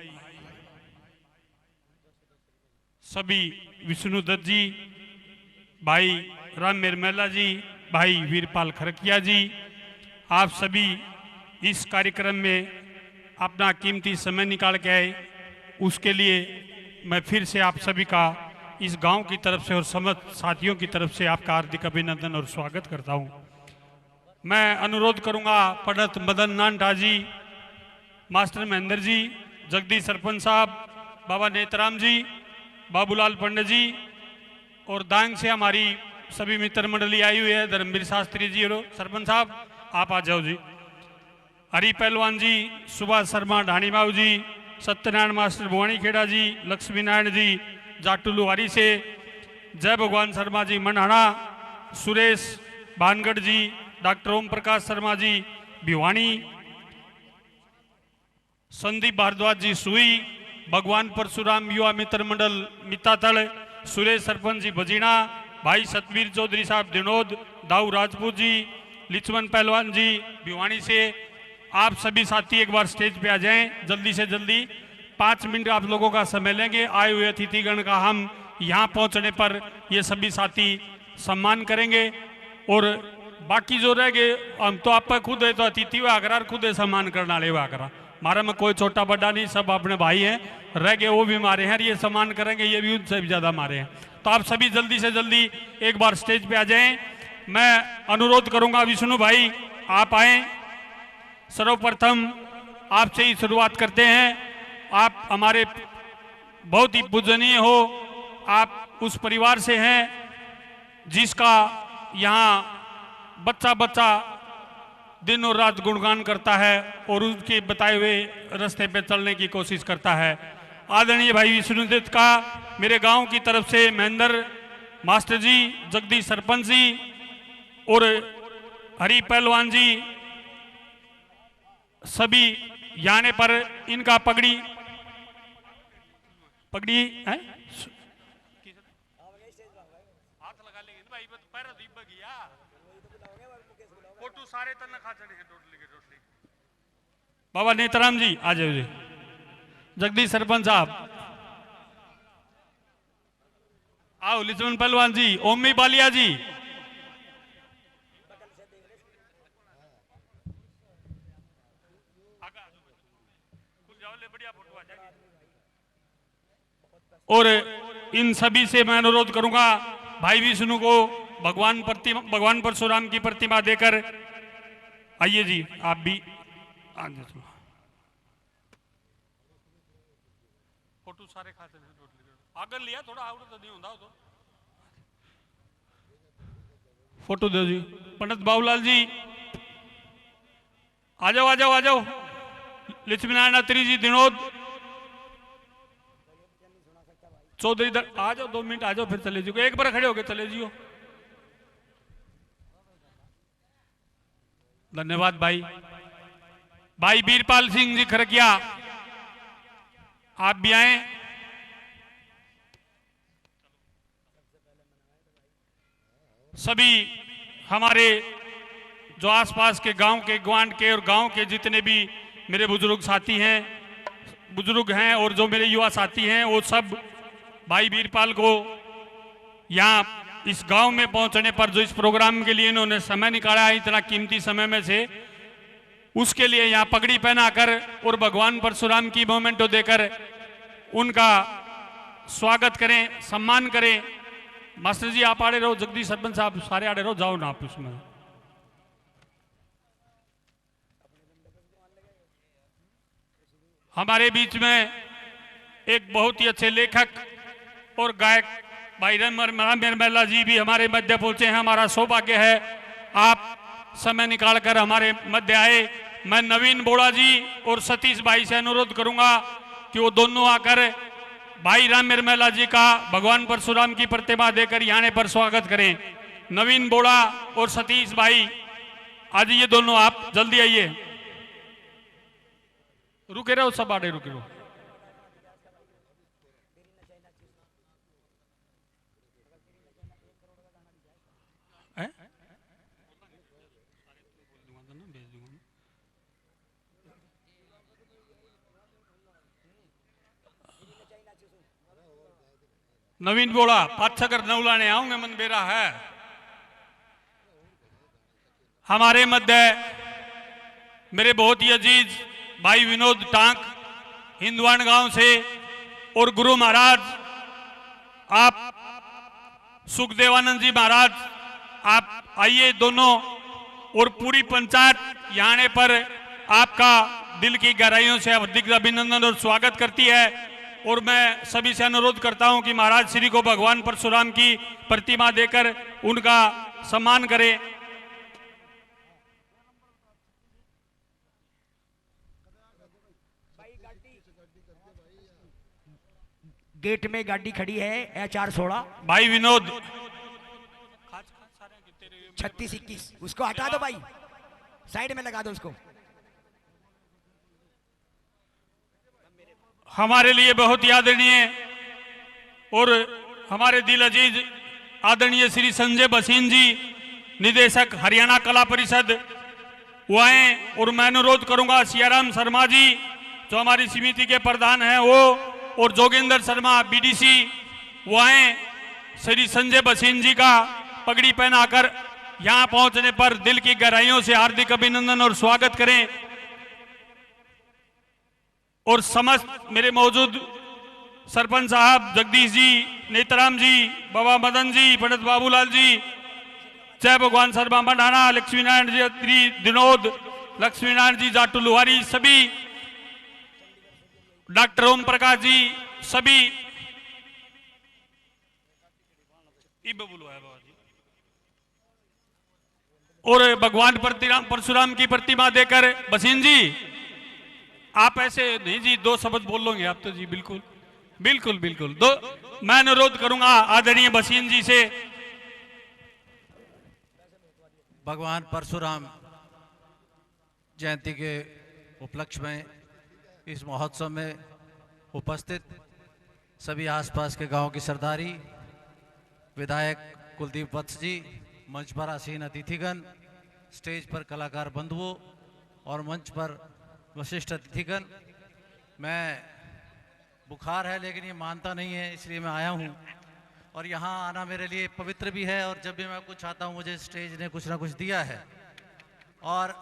सभी विष्णुदत्त जी, भाई राम मेला जी, भाई वीरपाल खरकिया जी, आप सभी इस कार्यक्रम में अपना कीमती समय निकाल के आए, उसके लिए मैं फिर से आप सभी का इस गांव की तरफ से और समस्त साथियों की तरफ से आपका हार्दिक अभिनंदन और स्वागत करता हूं। मैं अनुरोध करूंगा पंडित मदन नानटा जी, मास्टर महेंद्र जी, जगदीश सरपंच साहब, बाबा नेतराम जी, बाबूलाल पंडित जी, और दांग से हमारी सभी मित्र मंडली आई हुई है, धर्मवीर शास्त्री जी और सरपंच साहब आप आ जाओ जी, हरी पहलवान जी, सुभाष शर्मा ढाणी बाबू जी, सत्यनारायण मास्टर भुवानी खेड़ा जी, लक्ष्मी नारायण जी जाटू लुहारी से, जय भगवान शर्मा जी मनहाना, सुरेश भानगढ़ जी, डॉक्टर ओम प्रकाश शर्मा जी भिवानी, संदीप भारद्वाज जी सुई, भगवान परशुराम युवा मित्र मंडल मितातल, सुरेश सरपंच जी बजीना, भाई सतवीर चौधरी साहब दिनोद, दाऊ राजपूत जी, लिचमन पहलवान जी भिवानी से। आप सभी साथी एक बार स्टेज पे आ जाएं जल्दी से जल्दी, 5 मिनट आप लोगों का समय लेंगे। आए हुए अतिथिगण का हम यहाँ पहुँचने पर ये सभी साथी सम्मान करेंगे, और बाकी जो रह गए हम तो आप खुद है तो अतिथि हुआ करा, खुद है सम्मान करना ले हुआ करा, हमारा में कोई छोटा बड़ा नहीं, सब अपने भाई हैं, रह गए वो भी हमारे हैं, ये सम्मान करेंगे, ये भी उनसे भी ज़्यादा हमारे हैं। तो आप सभी जल्दी से जल्दी एक बार स्टेज पे आ जाएं। मैं अनुरोध करूंगा विष्णु भाई आप आए, सर्वप्रथम आपसे ही शुरुआत करते हैं। आप हमारे बहुत ही पूजनीय हो, आप उस परिवार से हैं जिसका यहाँ बच्चा बच्चा दिन और रात गुणगान करता है और उनके बताए हुए रास्ते पे चलने की कोशिश करता है। आदरणीय भाई विष्णुदत्त का मेरे गांव की तरफ से महेंद्र मास्टर जी, जगदीश सरपंच जी और हरी पहलवान जी सभी याने पर इनका पगड़ी है, हाथ लगा लेंगे भाई, पैरा दीप गया फोटो सारे तन खा चढ़े हैं टोटली के टोटली। बाबा नेतराम जी आ जाओ जी, जगदीश सरपंच साहब आओ, लिचमन पहलवान जी, ओमी बालिया जी, और इन सभी से मैं अनुरोध करूंगा भाई विष्णु को भगवान परशुराम की प्रतिमा देकर आइए जी, आप भी फोटो सारे खाते हैं आगे लिया थोड़ा आउट तो नहीं होता तो फोटो दो जी। पंडित बाबूलाल जी आ जाओ आ जाओ आ जाओ, लक्ष्मी नारायण अत्री जी, दिनोद चौधरी आ जाओ, 2 मिनट आ जाओ, फिर चले जियो, एक बार खड़े होके चले जियो। धन्यवाद भाई। भाई वीरपाल सिंह जी खरकिया आप भी आए। सभी हमारे जो आसपास के गांव के ग्वांड के और गांव के जितने भी मेरे बुजुर्ग हैं और जो मेरे युवा साथी हैं, वो सब भाई वीरपाल को यहाँ इस गांव में पहुंचने पर जो इस प्रोग्राम के लिए इन्होंने समय निकाला है, इतना कीमती समय में से, उसके लिए यहाँ पगड़ी पहनाकर और भगवान परशुराम की मोमेंटो देकर उनका स्वागत करें, सम्मान करें। मास्टर जी आप आड़े रहो, जगदीश सरपंच साहब सारे आड़े रहो, जाओ ना आप उसमें। हमारे बीच में एक बहुत ही अच्छे लेखक और गायक भाई रामेर जी भी हमारे मध्य पहुंचे हैं। हमारा सौभाग्य है आप समय निकालकर हमारे मध्य आए। मैं नवीन बोड़ा जी और सतीश भाई से अनुरोध करूंगा कि वो दोनों आकर भाई रामेर जी का भगवान परशुराम की प्रतिमा देकर यहाँ पर स्वागत करें। नवीन बोड़ा और सतीश भाई आज ये दोनों आप जल्दी आइए। रुके रहो सब आड़े रुके रहो। नवीन बोला पाछकर नौलाने आऊंगे मन बेरा है। हमारे मध्य मेरे बहुत ही अजीज भाई विनोद टांक हिंदवान गांव से और गुरु महाराज आप सुखदेवानंद जी महाराज आप आइए दोनों और पूरी पंचायत यहाँ पर आपका दिल की गहराइयों से हार्दिक अभिनंदन और स्वागत करती है। और मैं सभी से अनुरोध करता हूं कि महाराज श्री को भगवान परशुराम की प्रतिमा देकर उनका सम्मान करें। गेट में गाड़ी खड़ी है HR16 भाई विनोद 3621 उसको हटा दो भाई, साइड में लगा दो उसको। हमारे लिए बहुत ही आदरणीय और हमारे दिल अजीज आदरणीय श्री संजय बसीन जी निदेशक हरियाणा कला परिषद वो आए। और मैं अनुरोध करूंगा सियाराम शर्मा जी जो हमारी समिति के प्रधान हैं वो और जोगेंद्र शर्मा BDC वो आए। श्री संजय बसीन जी का पगड़ी पहनाकर यहाँ पहुंचने पर दिल की गहराइयों से हार्दिक अभिनंदन और स्वागत करें। और समस्त मेरे मौजूद सरपंच साहब जगदीश जी, नेतराम जी, बाबा मदन जी, पंडित बाबूलाल जी, जय भगवान शर्मा मंडाना, लक्ष्मी नारायण जी दिनोद, लक्ष्मी नारायण जी जाटू लुहारी, सभी डॉक्टर ओम प्रकाश जी, सभी और भगवान परशुराम की प्रतिमा देकर बसीन जी आप ऐसे नहीं जी दो शब्द बोल लोगे आप तो जी बिल्कुल बिल्कुल बिल्कुल दो। मैं अनुरोध करूंगा आदरणीय बसीन जी से। भगवान परशुराम जयंती के उपलक्ष्य में इस महोत्सव में उपस्थित सभी आसपास के गांव की सरदारी, विधायक कुलदीप वत्स जी, मंच पर आसीन अतिथिगण, स्टेज पर कलाकार बंधुओं और मंच पर वशिष्ठ अतिथिगण। मैं बुखार है लेकिन ये मानता नहीं है इसलिए मैं आया हूँ और यहाँ आना मेरे लिए पवित्र भी है। और जब भी मैं कुछ आता हूँ मुझे स्टेज ने कुछ ना कुछ दिया है। और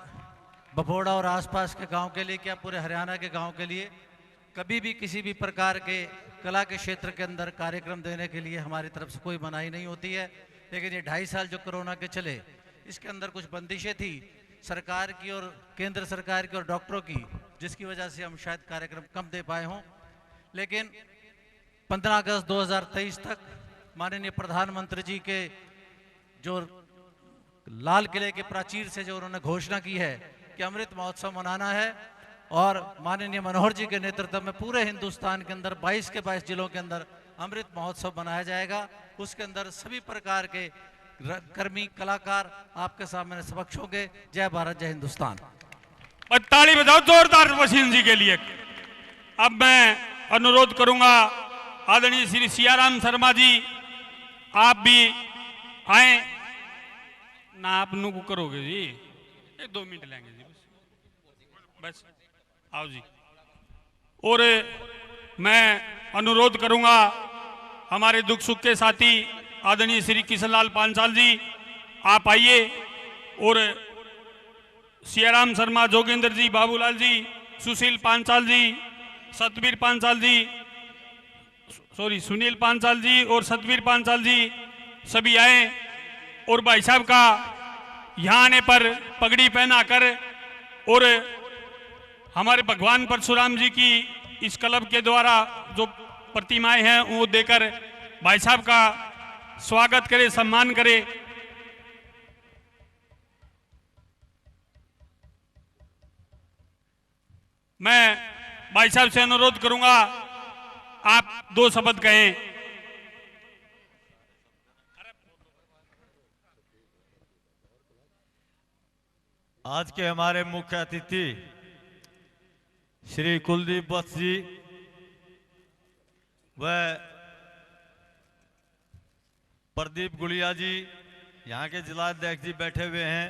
बपोड़ा और आसपास के गांव के लिए क्या पूरे हरियाणा के गांव के लिए कभी भी किसी भी प्रकार के कला के क्षेत्र के अंदर कार्यक्रम देने के लिए हमारी तरफ से कोई मनाही नहीं होती है। लेकिन ये 2.5 साल जो कोरोना के चले इसके अंदर कुछ बंदिशें थी सरकार की और केंद्र सरकार की और डॉक्टरों की, जिसकी वजह से हम शायद कार्यक्रम कम दे पाए हों। लेकिन 15 अगस्त 2023 तक माननीय प्रधानमंत्री जी के जो लाल किले के प्राचीर से जो उन्होंने घोषणा की है कि अमृत महोत्सव मनाना है और माननीय मनोहर जी के नेतृत्व में पूरे हिंदुस्तान के अंदर 22 के 22 जिलों के अंदर अमृत महोत्सव मनाया जाएगा। उसके अंदर सभी प्रकार के कर्मी कलाकार आपके सामने समक्ष होंगे। जय भारत, जय हिंदुस्तान। ताली बजाओ जोरदार वसीम जी के लिए। अब मैं अनुरोध करूंगा आदरणीय श्री सियाराम शर्मा जी आप भी आए ना। आप नु करोगे जी 1-2 मिनट लेंगे जी बस आओ जी। और मैं अनुरोध करूंगा हमारे दुख सुख के साथी आदरणीय श्री किशनलाल पांचाल जी आप आइए। और सियाराम शर्मा, जोगेंद्र जी, बाबूलाल जी, सुशील पांचाल जी, सतवीर पांचाल जी, सुनील पांचाल जी और सतवीर पांचाल जी सभी आए। और भाई साहब का यहाँ आने पर पगड़ी पहना कर और हमारे भगवान परशुराम जी की इस क्लब के द्वारा जो प्रतिमाएं हैं वो देकर भाई साहब का स्वागत करे, सम्मान करे। मैं भाई साहब से अनुरोध करूंगा आप 2 शब्द कहें। आज के हमारे मुख्य अतिथि श्री कुलदीप वत्स जी व प्रदीप गुड़िया जी यहाँ के जिलाध्यक्ष जी बैठे हुए हैं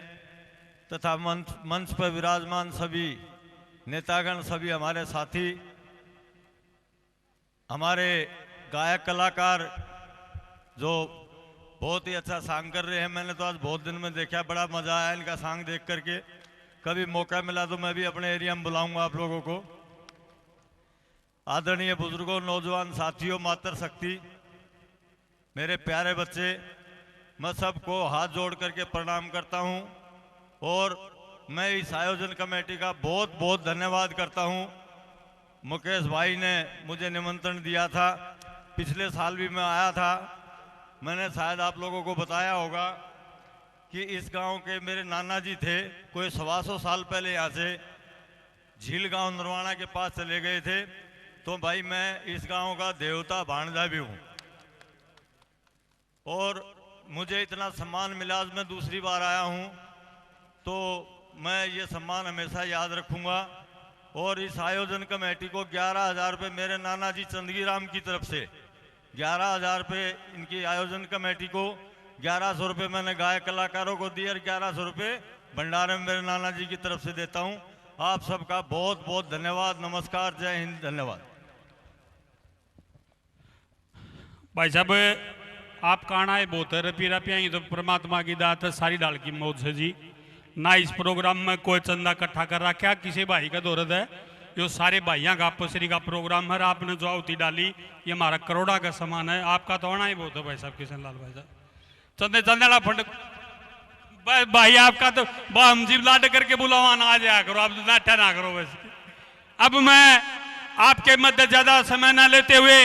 तथा मंच पर विराजमान सभी नेतागण, सभी हमारे साथी, हमारे गायक कलाकार जो बहुत ही अच्छा सांग कर रहे हैं। मैंने तो आज बहुत दिन में देखा, बड़ा मजा आया इनका सांग देख करके। कभी मौका मिला तो मैं भी अपने एरिया में बुलाऊंगा आप लोगों को। आदरणीय बुजुर्गों, नौजवान साथियों, मातृ शक्ति, मेरे प्यारे बच्चे, मैं सबको हाथ जोड़ करके प्रणाम करता हूं और मैं इस आयोजन कमेटी का बहुत बहुत धन्यवाद करता हूं। मुकेश भाई ने मुझे निमंत्रण दिया था, पिछले साल भी मैं आया था। मैंने शायद आप लोगों को बताया होगा कि इस गांव के मेरे नाना जी थे, कोई 125 साल पहले यहाँ से झील गांव नरवाना के पास चले गए थे। तो भाई मैं इस गांव का देवता भाणजा भी हूँ और मुझे इतना सम्मान मिला। आज मैं दूसरी बार आया हूँ तो मैं ये सम्मान हमेशा याद रखूँगा। और इस आयोजन कमेटी को 11,000 रुपये मेरे नाना जी चंदगी राम की तरफ से 11,000 रुपये इनकी आयोजन कमेटी को 1100 रुपये मैंने गायक कलाकारों को दिए और 1100 रुपये भंडारे में मेरे नाना जी की तरफ से देता हूं। आप सबका बहुत बहुत धन्यवाद। नमस्कार, जय हिंद, धन्यवाद। भाई साहब आप कहना है बहुत है, रपी रपिया तो परमात्मा की दात है, सारी डाल की मौत से जी। ना इस प्रोग्राम में कोई चंदा इकट्ठा कर रखा, किसी भाई का दौरत है, जो सारे भाइयों का आपसरी का प्रोग्राम है। आपने जो आहुति डाली ये हमारा करोड़ा का सामान है। आपका तो आना ही बहुत है भाई साहब, किशन लाल भाई साहब। चंदे चंदेला फंड भाई आपका तो हम जीव लाड करके बुलावा ना आ जाया करो, आप नाट्या ना करो वैसे। अब मैं आपके मध्य ज्यादा समय ना लेते हुए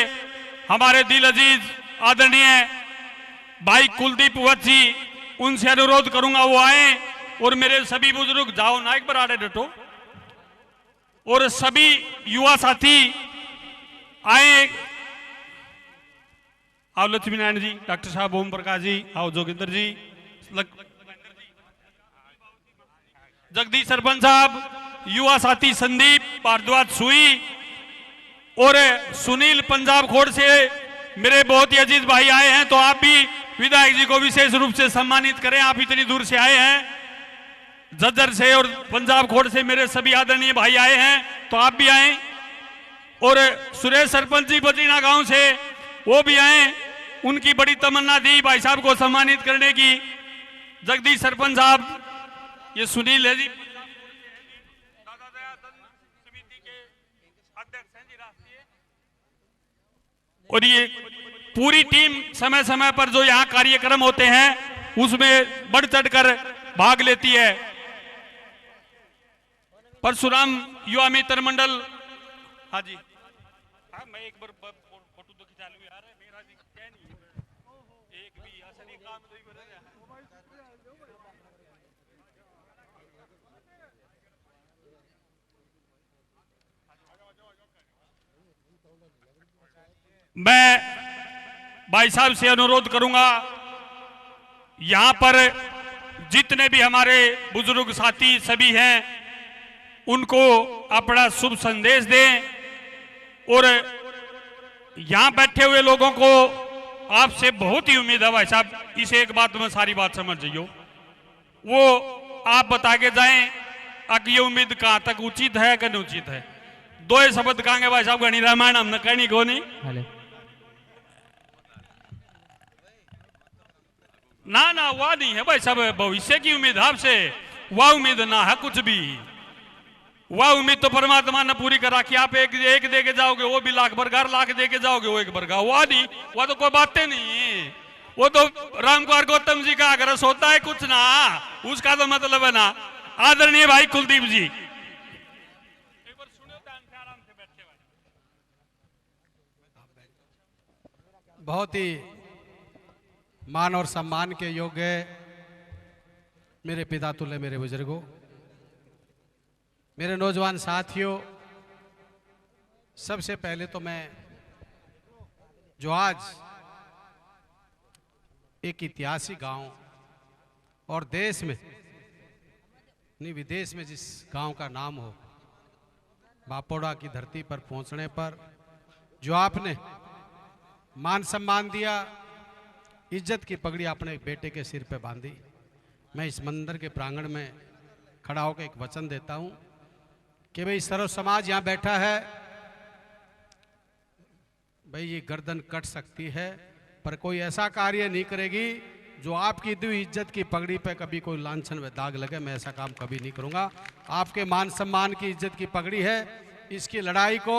हमारे दिल अजीज आदरणीय भाई कुलदीप वत्स जी, उनसे अनुरोध करूंगा वो आए और मेरे सभी बुजुर्ग जाओ ना एक बार आड़े डटो और सभी युवा साथी आए। आओ लक्ष्मी नारायण जी, डॉक्टर साहब ओम प्रकाश जी, आओ जोगिंदर जी, जगदीश सरपंच साहब, युवा साथी संदीप भारद्वाज सुई और सुनील पंजाब खोड़ से मेरे बहुत ही अजीज भाई आए हैं। तो आप भी विधायक जी को विशेष रूप से सम्मानित करें, आप इतनी दूर से आए हैं। जज्जर से और पंजाब खोड़ से मेरे सभी आदरणीय भाई आए हैं, तो आप भी आए। और सुरेश सरपंच जी बजीना गांव से वो भी आए, उनकी बड़ी तमन्ना थी भाई साहब को सम्मानित करने की। जगदीश सरपंच साहब, ये सुनील है जी, और ये पूरी टीम समय समय पर जो यहाँ कार्यक्रम होते हैं उसमें बढ़ चढ़कर भाग लेती है। परशुराम युवा मित्र मंडल, हाँ जी, हाँ मैं एक बार फोटो तो खिंचा लूं यार, मेरा जी क्या नहीं एक भी असली काम तो ही बना है। मैं भाई साहब से अनुरोध करूंगा यहां पर जितने भी हमारे बुजुर्ग साथी सभी हैं उनको अपना शुभ संदेश दें और यहां बैठे हुए लोगों को आपसे बहुत ही उम्मीद है भाई साहब, इस एक बात में सारी बात समझ जाइयो, वो आप बता के जाएं कि ये उम्मीद कहां तक उचित है कि अनुचित है। 2 शब्द कहेंगे भाई साहब, घनी रामायण हमने कहनी को नहीं ना वह नहीं है भाई साहब, भविष्य की उम्मीद आपसे, वह उम्मीद ना है कुछ भी। वह उम्मीद तो परमात्मा ने पूरी करा कि आप एक दे के जाओगे, वो भी लाख दे के जाओगे, वो 1 बरगा, वह नहीं, वह तो कोई बातें नहीं। वो तो राम कुमार गौतम जी का आग्रह होता है कुछ ना, उसका तो मतलब है ना। आदरणीय भाई कुलदीप जी, बहुत ही मान और सम्मान के योग्य मेरे पिता तुल्य मेरे बुजुर्गों, मेरे नौजवान साथियों, सबसे पहले तो मैं जो आज एक ऐतिहासिक गांव और देश में नहीं विदेश में जिस गांव का नाम हो, बापोड़ा की धरती पर पहुंचने पर जो आपने मान सम्मान दिया, इज्जत की पगड़ी आपने एक बेटे के सिर पे बांधी, मैं इस मंदिर के प्रांगण में खड़ा होकर एक वचन देता हूं कि भाई सर्व समाज यहां बैठा है, भाई ये गर्दन कट सकती है पर कोई ऐसा कार्य नहीं करेगी जो आपकी दी इज्जत की पगड़ी पे कभी कोई लांछन व दाग लगे। मैं ऐसा काम कभी नहीं करूंगा। आपके मान सम्मान की इज्जत की पगड़ी है, इसकी लड़ाई को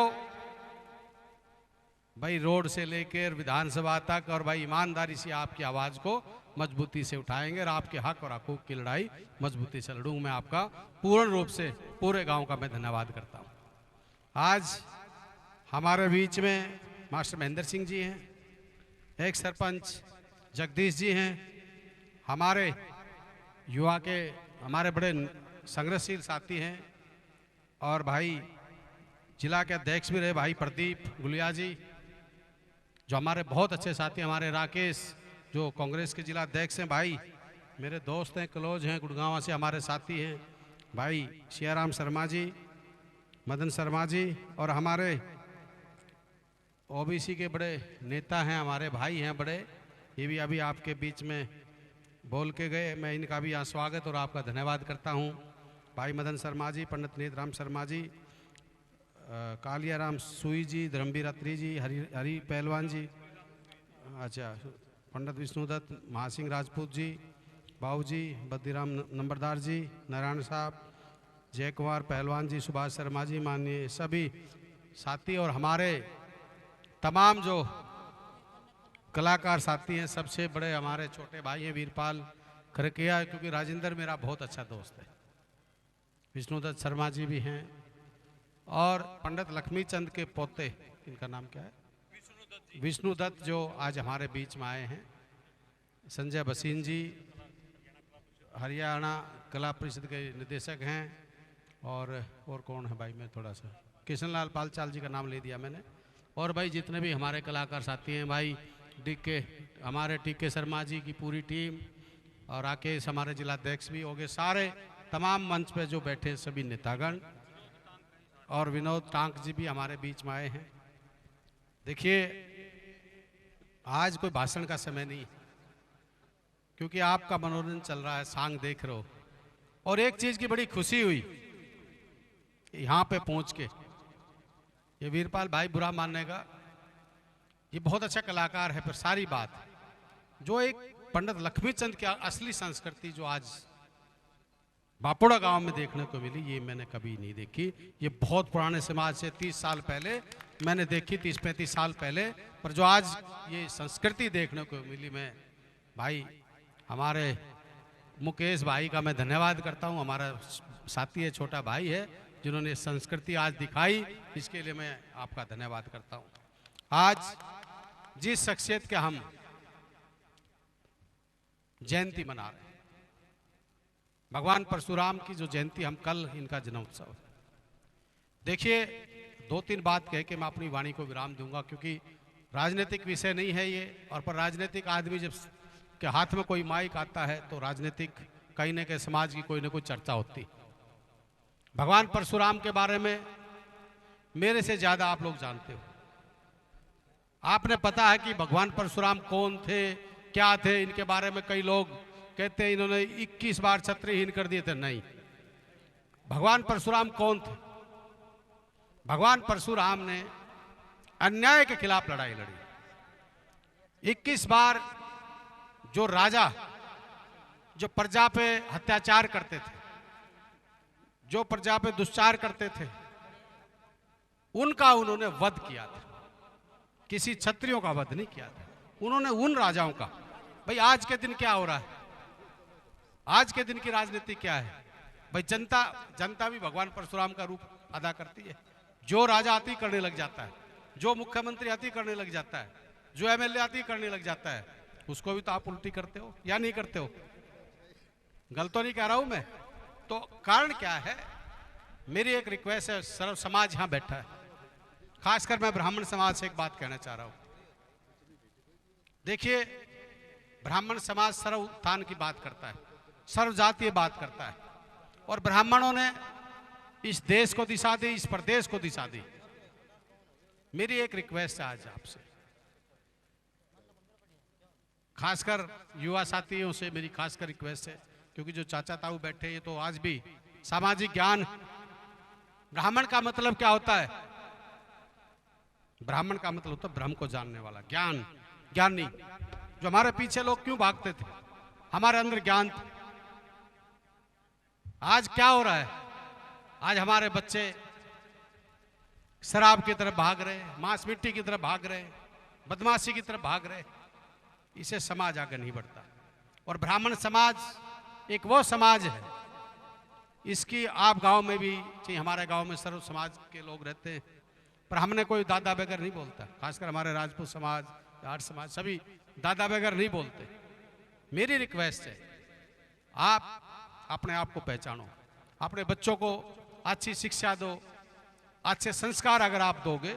भाई रोड से लेकर विधानसभा तक और भाई ईमानदारी से आपकी आवाज को मजबूती से उठाएंगे और आपके हक और हकूक की लड़ाई मजबूती से लड़ूंगा। मैं आपका पूर्ण रूप से पूरे गांव का मैं धन्यवाद करता हूं। आज हमारे बीच में मास्टर महेंद्र सिंह जी हैं, एक सरपंच जगदीश जी हैं, हमारे युवा के हमारे बड़े संघर्षशील साथी हैं और भाई जिला के अध्यक्ष भी रहे भाई प्रदीप गुलिया जी, जो हमारे बहुत अच्छे साथी, हमारे राकेश जो कांग्रेस के जिला अध्यक्ष हैं, भाई मेरे दोस्त हैं, क्लोज हैं, गुड़गांव से हमारे साथी हैं, भाई सियाराम शर्मा जी, मदन शर्मा जी और हमारे ओबीसी के बड़े नेता हैं, हमारे भाई हैं बड़े, ये भी अभी आपके बीच में बोल के गए। मैं इनका भी यहाँ स्वागत और आपका धन्यवाद करता हूँ। भाई मदन शर्मा जी, पंडित नेतराम शर्मा जी, कालियाराम सुई जी, धर्मवीर अत्री जी, हरि पहलवान जी, अच्छा पंडित विष्णुदत्त, महासिंह राजपूत जी, बाबू जी, बद्रीराम नंबरदार जी, नारायण साहब, जय कुमार पहलवान जी, सुभाष शर्मा जी, माननीय सभी साथी और हमारे तमाम जो कलाकार साथी हैं, सबसे बड़े हमारे छोटे भाई हैं वीरपाल खरकिया, क्योंकि राजेंद्र मेरा बहुत अच्छा दोस्त है, विष्णुदत्त शर्मा जी भी हैं और पंडित लक्ष्मी चंद के पोते, इनका नाम क्या है, विष्णुदत्त, जो आज हमारे बीच में आए हैं, संजय बसीन जी हरियाणा कला परिषद के निदेशक हैं और कौन है भाई, मैं थोड़ा सा किशनलाल पालचाल जी का नाम ले दिया मैंने, और भाई जितने भी हमारे कलाकार साथी हैं, भाई हमारे टीके शर्मा जी की पूरी टीम और राकेश हमारे जिला अध्यक्ष भी हो गए, सारे तमाम मंच पे जो बैठे सभी नेतागण और विनोद टांक जी भी हमारे बीच में आए हैं। देखिए आज कोई भाषण का समय नहीं, क्योंकि आपका मनोरंजन चल रहा है, सांग देख रहे हो, और एक चीज की बड़ी खुशी हुई यहाँ पे पहुंच के, ये वीरपाल भाई बुरा मानेगा, ये बहुत अच्छा कलाकार है, पर सारी बात जो एक पंडित लक्ष्मीचंद की असली संस्कृति जो आज बापोड़ा गांव में देखने को मिली, ये मैंने कभी नहीं देखी। ये बहुत पुराने समाज से 30 साल पहले मैंने देखी, 30-35 साल पहले, पर जो आज ये संस्कृति देखने को मिली, मैं भाई हमारे मुकेश भाई का मैं धन्यवाद करता हूँ, हमारा साथी है, छोटा भाई है, जिन्होंने संस्कृति आज दिखाई, इसके लिए मैं आपका धन्यवाद करता हूँ। आज जिस शख्सियत के हम जयंती मना रहे हैं, भगवान परशुराम की जो जयंती, हम कल इनका जन्मोत्सव। देखिए 2-3 बात कह के मैं अपनी वाणी को विराम दूंगा, क्योंकि राजनीतिक विषय नहीं है ये, और पर राजनीतिक आदमी जब के हाथ में कोई माइक आता है तो राजनीतिक कहीं न कहीं समाज की कोई न कोई चर्चा होती। भगवान परशुराम के बारे में मेरे से ज्यादा आप लोग जानते हो, आपने पता है कि भगवान परशुराम कौन थे, क्या थे, इनके बारे में कई लोग कहते हैं इन्होंने 21 बार छत्रहीन कर दिए थे। नहीं, भगवान परशुराम कौन थे? भगवान परशुराम ने अन्याय के खिलाफ लड़ाई लड़ी। 21 बार जो राजा जो प्रजा पे अत्याचार करते थे, जो प्रजा पे दुष्चार करते थे, उनका उन्होंने वध किया था। किसी क्षत्रियों का वध नहीं किया था उन्होंने, उन राजाओं का। भाई आज के दिन क्या हो रहा है, आज के दिन की राजनीति क्या है? भाई जनता भी भगवान परशुराम का रूप अदा करती है। जो राजा अति करने लग जाता है, जो मुख्यमंत्री अति करने लग जाता है, जो एमएलए आती करने लग जाता है, उसको भी तो आप उल्टी करते हो या नहीं करते हो? गलत तो नहीं कह रहा हूं मैं? तो कारण क्या है? मेरी एक रिक्वेस्ट है, सर्व समाज यहां बैठा है, खासकर मैं ब्राह्मण समाज से एक बात कहना चाह रहा हूं। देखिए, ब्राह्मण समाज सर्व उत्थान की बात करता है, सर्व जातीय बात करता है, और ब्राह्मणों ने इस देश को दिशा दी, इस प्रदेश को दिशा दी। मेरी एक रिक्वेस्ट है आज आपसे, खासकर युवा साथियों से मेरी खासकर रिक्वेस्ट है, क्योंकि जो चाचा ताऊ बैठे ये तो आज भी सामाजिक ज्ञान, ब्राह्मण का मतलब क्या होता है? ब्राह्मण का मतलब होता है ब्रह्म को जानने वाला, ज्ञान, ज्ञानी। जो हमारे पीछे लोग क्यों भागते थे, हमारे अंदर ज्ञान था। आज क्या हो रहा है? आज हमारे बच्चे शराब की तरफ भाग रहे हैं, मांस मिट्टी की तरफ भाग रहे हैं, बदमाशी की तरफ भाग रहे हैं। इसे समाज आगे नहीं बढ़ता। और ब्राह्मण समाज एक वो समाज है, इसकी आप गांव में भी चाहिए, हमारे गांव में सर्व समाज के लोग रहते हैं, पर हमने कोई दादा बगैर नहीं बोलता। खासकर हमारे राजपूत समाज, आर्य समाज, सभी दादा बगैर नहीं बोलते। मेरी रिक्वेस्ट है, आप अपने आप को पहचानो, अपने बच्चों को अच्छी शिक्षा दो, अच्छे संस्कार अगर आप दोगे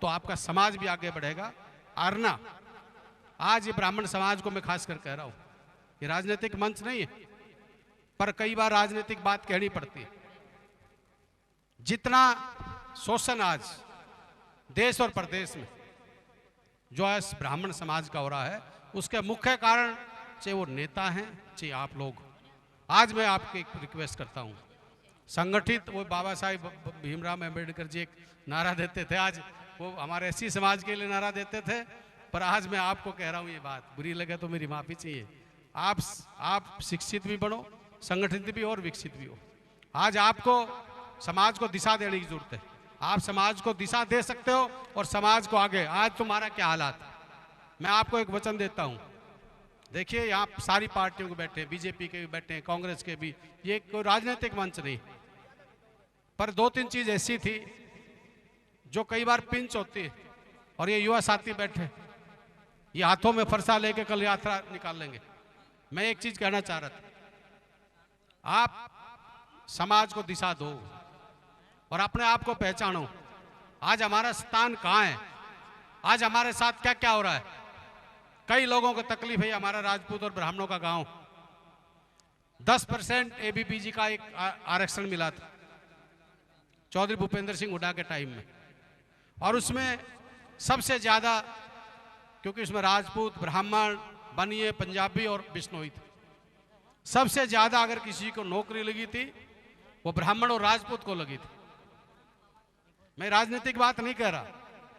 तो आपका समाज भी आगे बढ़ेगा। और ना, आज ये ब्राह्मण समाज को मैं खासकर कह रहा हूं, ये राजनीतिक मंच नहीं है, पर कई बार राजनीतिक बात कहनी पड़ती है। जितना शोषण आज देश और प्रदेश में जो है ब्राह्मण समाज का हो रहा है, उसके मुख्य कारण चाहे वो नेता हैं चाहे आप लोग। आज मैं आपको एक रिक्वेस्ट करता हूं, संगठित, वो बाबा साहिब भीमराव अम्बेडकर जी एक नारा देते थे, आज वो हमारे एससी समाज के लिए नारा देते थे, पर आज मैं आपको कह रहा हूं, ये बात बुरी लगे तो मेरी माफी चाहिए। आप शिक्षित भी बनो, संगठित भी और विकसित भी हो। आज आपको समाज को दिशा देने की जरूरत है। आप समाज को दिशा दे सकते हो और समाज को आगे। आज तुम्हारा क्या हालात है, मैं आपको एक वचन देता हूं। देखिए, यहाँ सारी पार्टियों के बैठे हैं, बीजेपी के भी बैठे हैं, कांग्रेस के भी, ये कोई राजनीतिक मंच नहीं, पर 2-3 चीज ऐसी थी जो कई बार पिंच होती है। और ये युवा साथी बैठे, ये हाथों में फरसा लेके कल यात्रा निकाल लेंगे। मैं एक चीज कहना चाह रहा था, आप समाज को दिशा दो और अपने आप को पहचानो। आज हमारा स्थान कहाँ है, आज हमारे साथ क्या क्या हो रहा है। कई लोगों को तकलीफ है, हमारा राजपूत और ब्राह्मणों का गांव, 10% एबीपीजी का एक आरक्षण मिला था चौधरी भूपेंद्र सिंह हुड्डा के टाइम में, और उसमें सबसे ज्यादा, क्योंकि उसमें राजपूत, ब्राह्मण, बनिए, पंजाबी और बिश्नोई थे, सबसे ज्यादा अगर किसी को नौकरी लगी थी वो ब्राह्मण और राजपूत को लगी थी। मैं राजनीतिक बात नहीं कह रहा,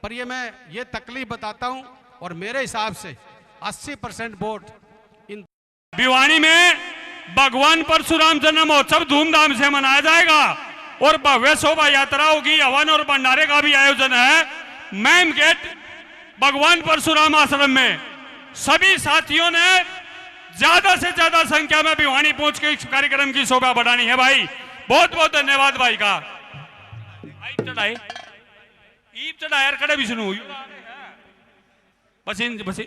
पर मैं तकलीफ बताता हूं। और मेरे हिसाब से 80% वोट इन भिवानी में भगवान परशुराम जन्म महोत्सव धूमधाम से मनाया जाएगा और भव्य शोभा यात्रा होगी, हवन और भंडारे का भी आयोजन है। मैम गेट भगवान परशुराम आश्रम में सभी साथियों ने ज्यादा से ज्यादा संख्या में भिवानी पहुंच के इस कार्यक्रम की शोभा बढ़ानी है। भाई बहुत बहुत धन्यवाद भाई का। ईब चढ़ाए खड़े विष्णु बस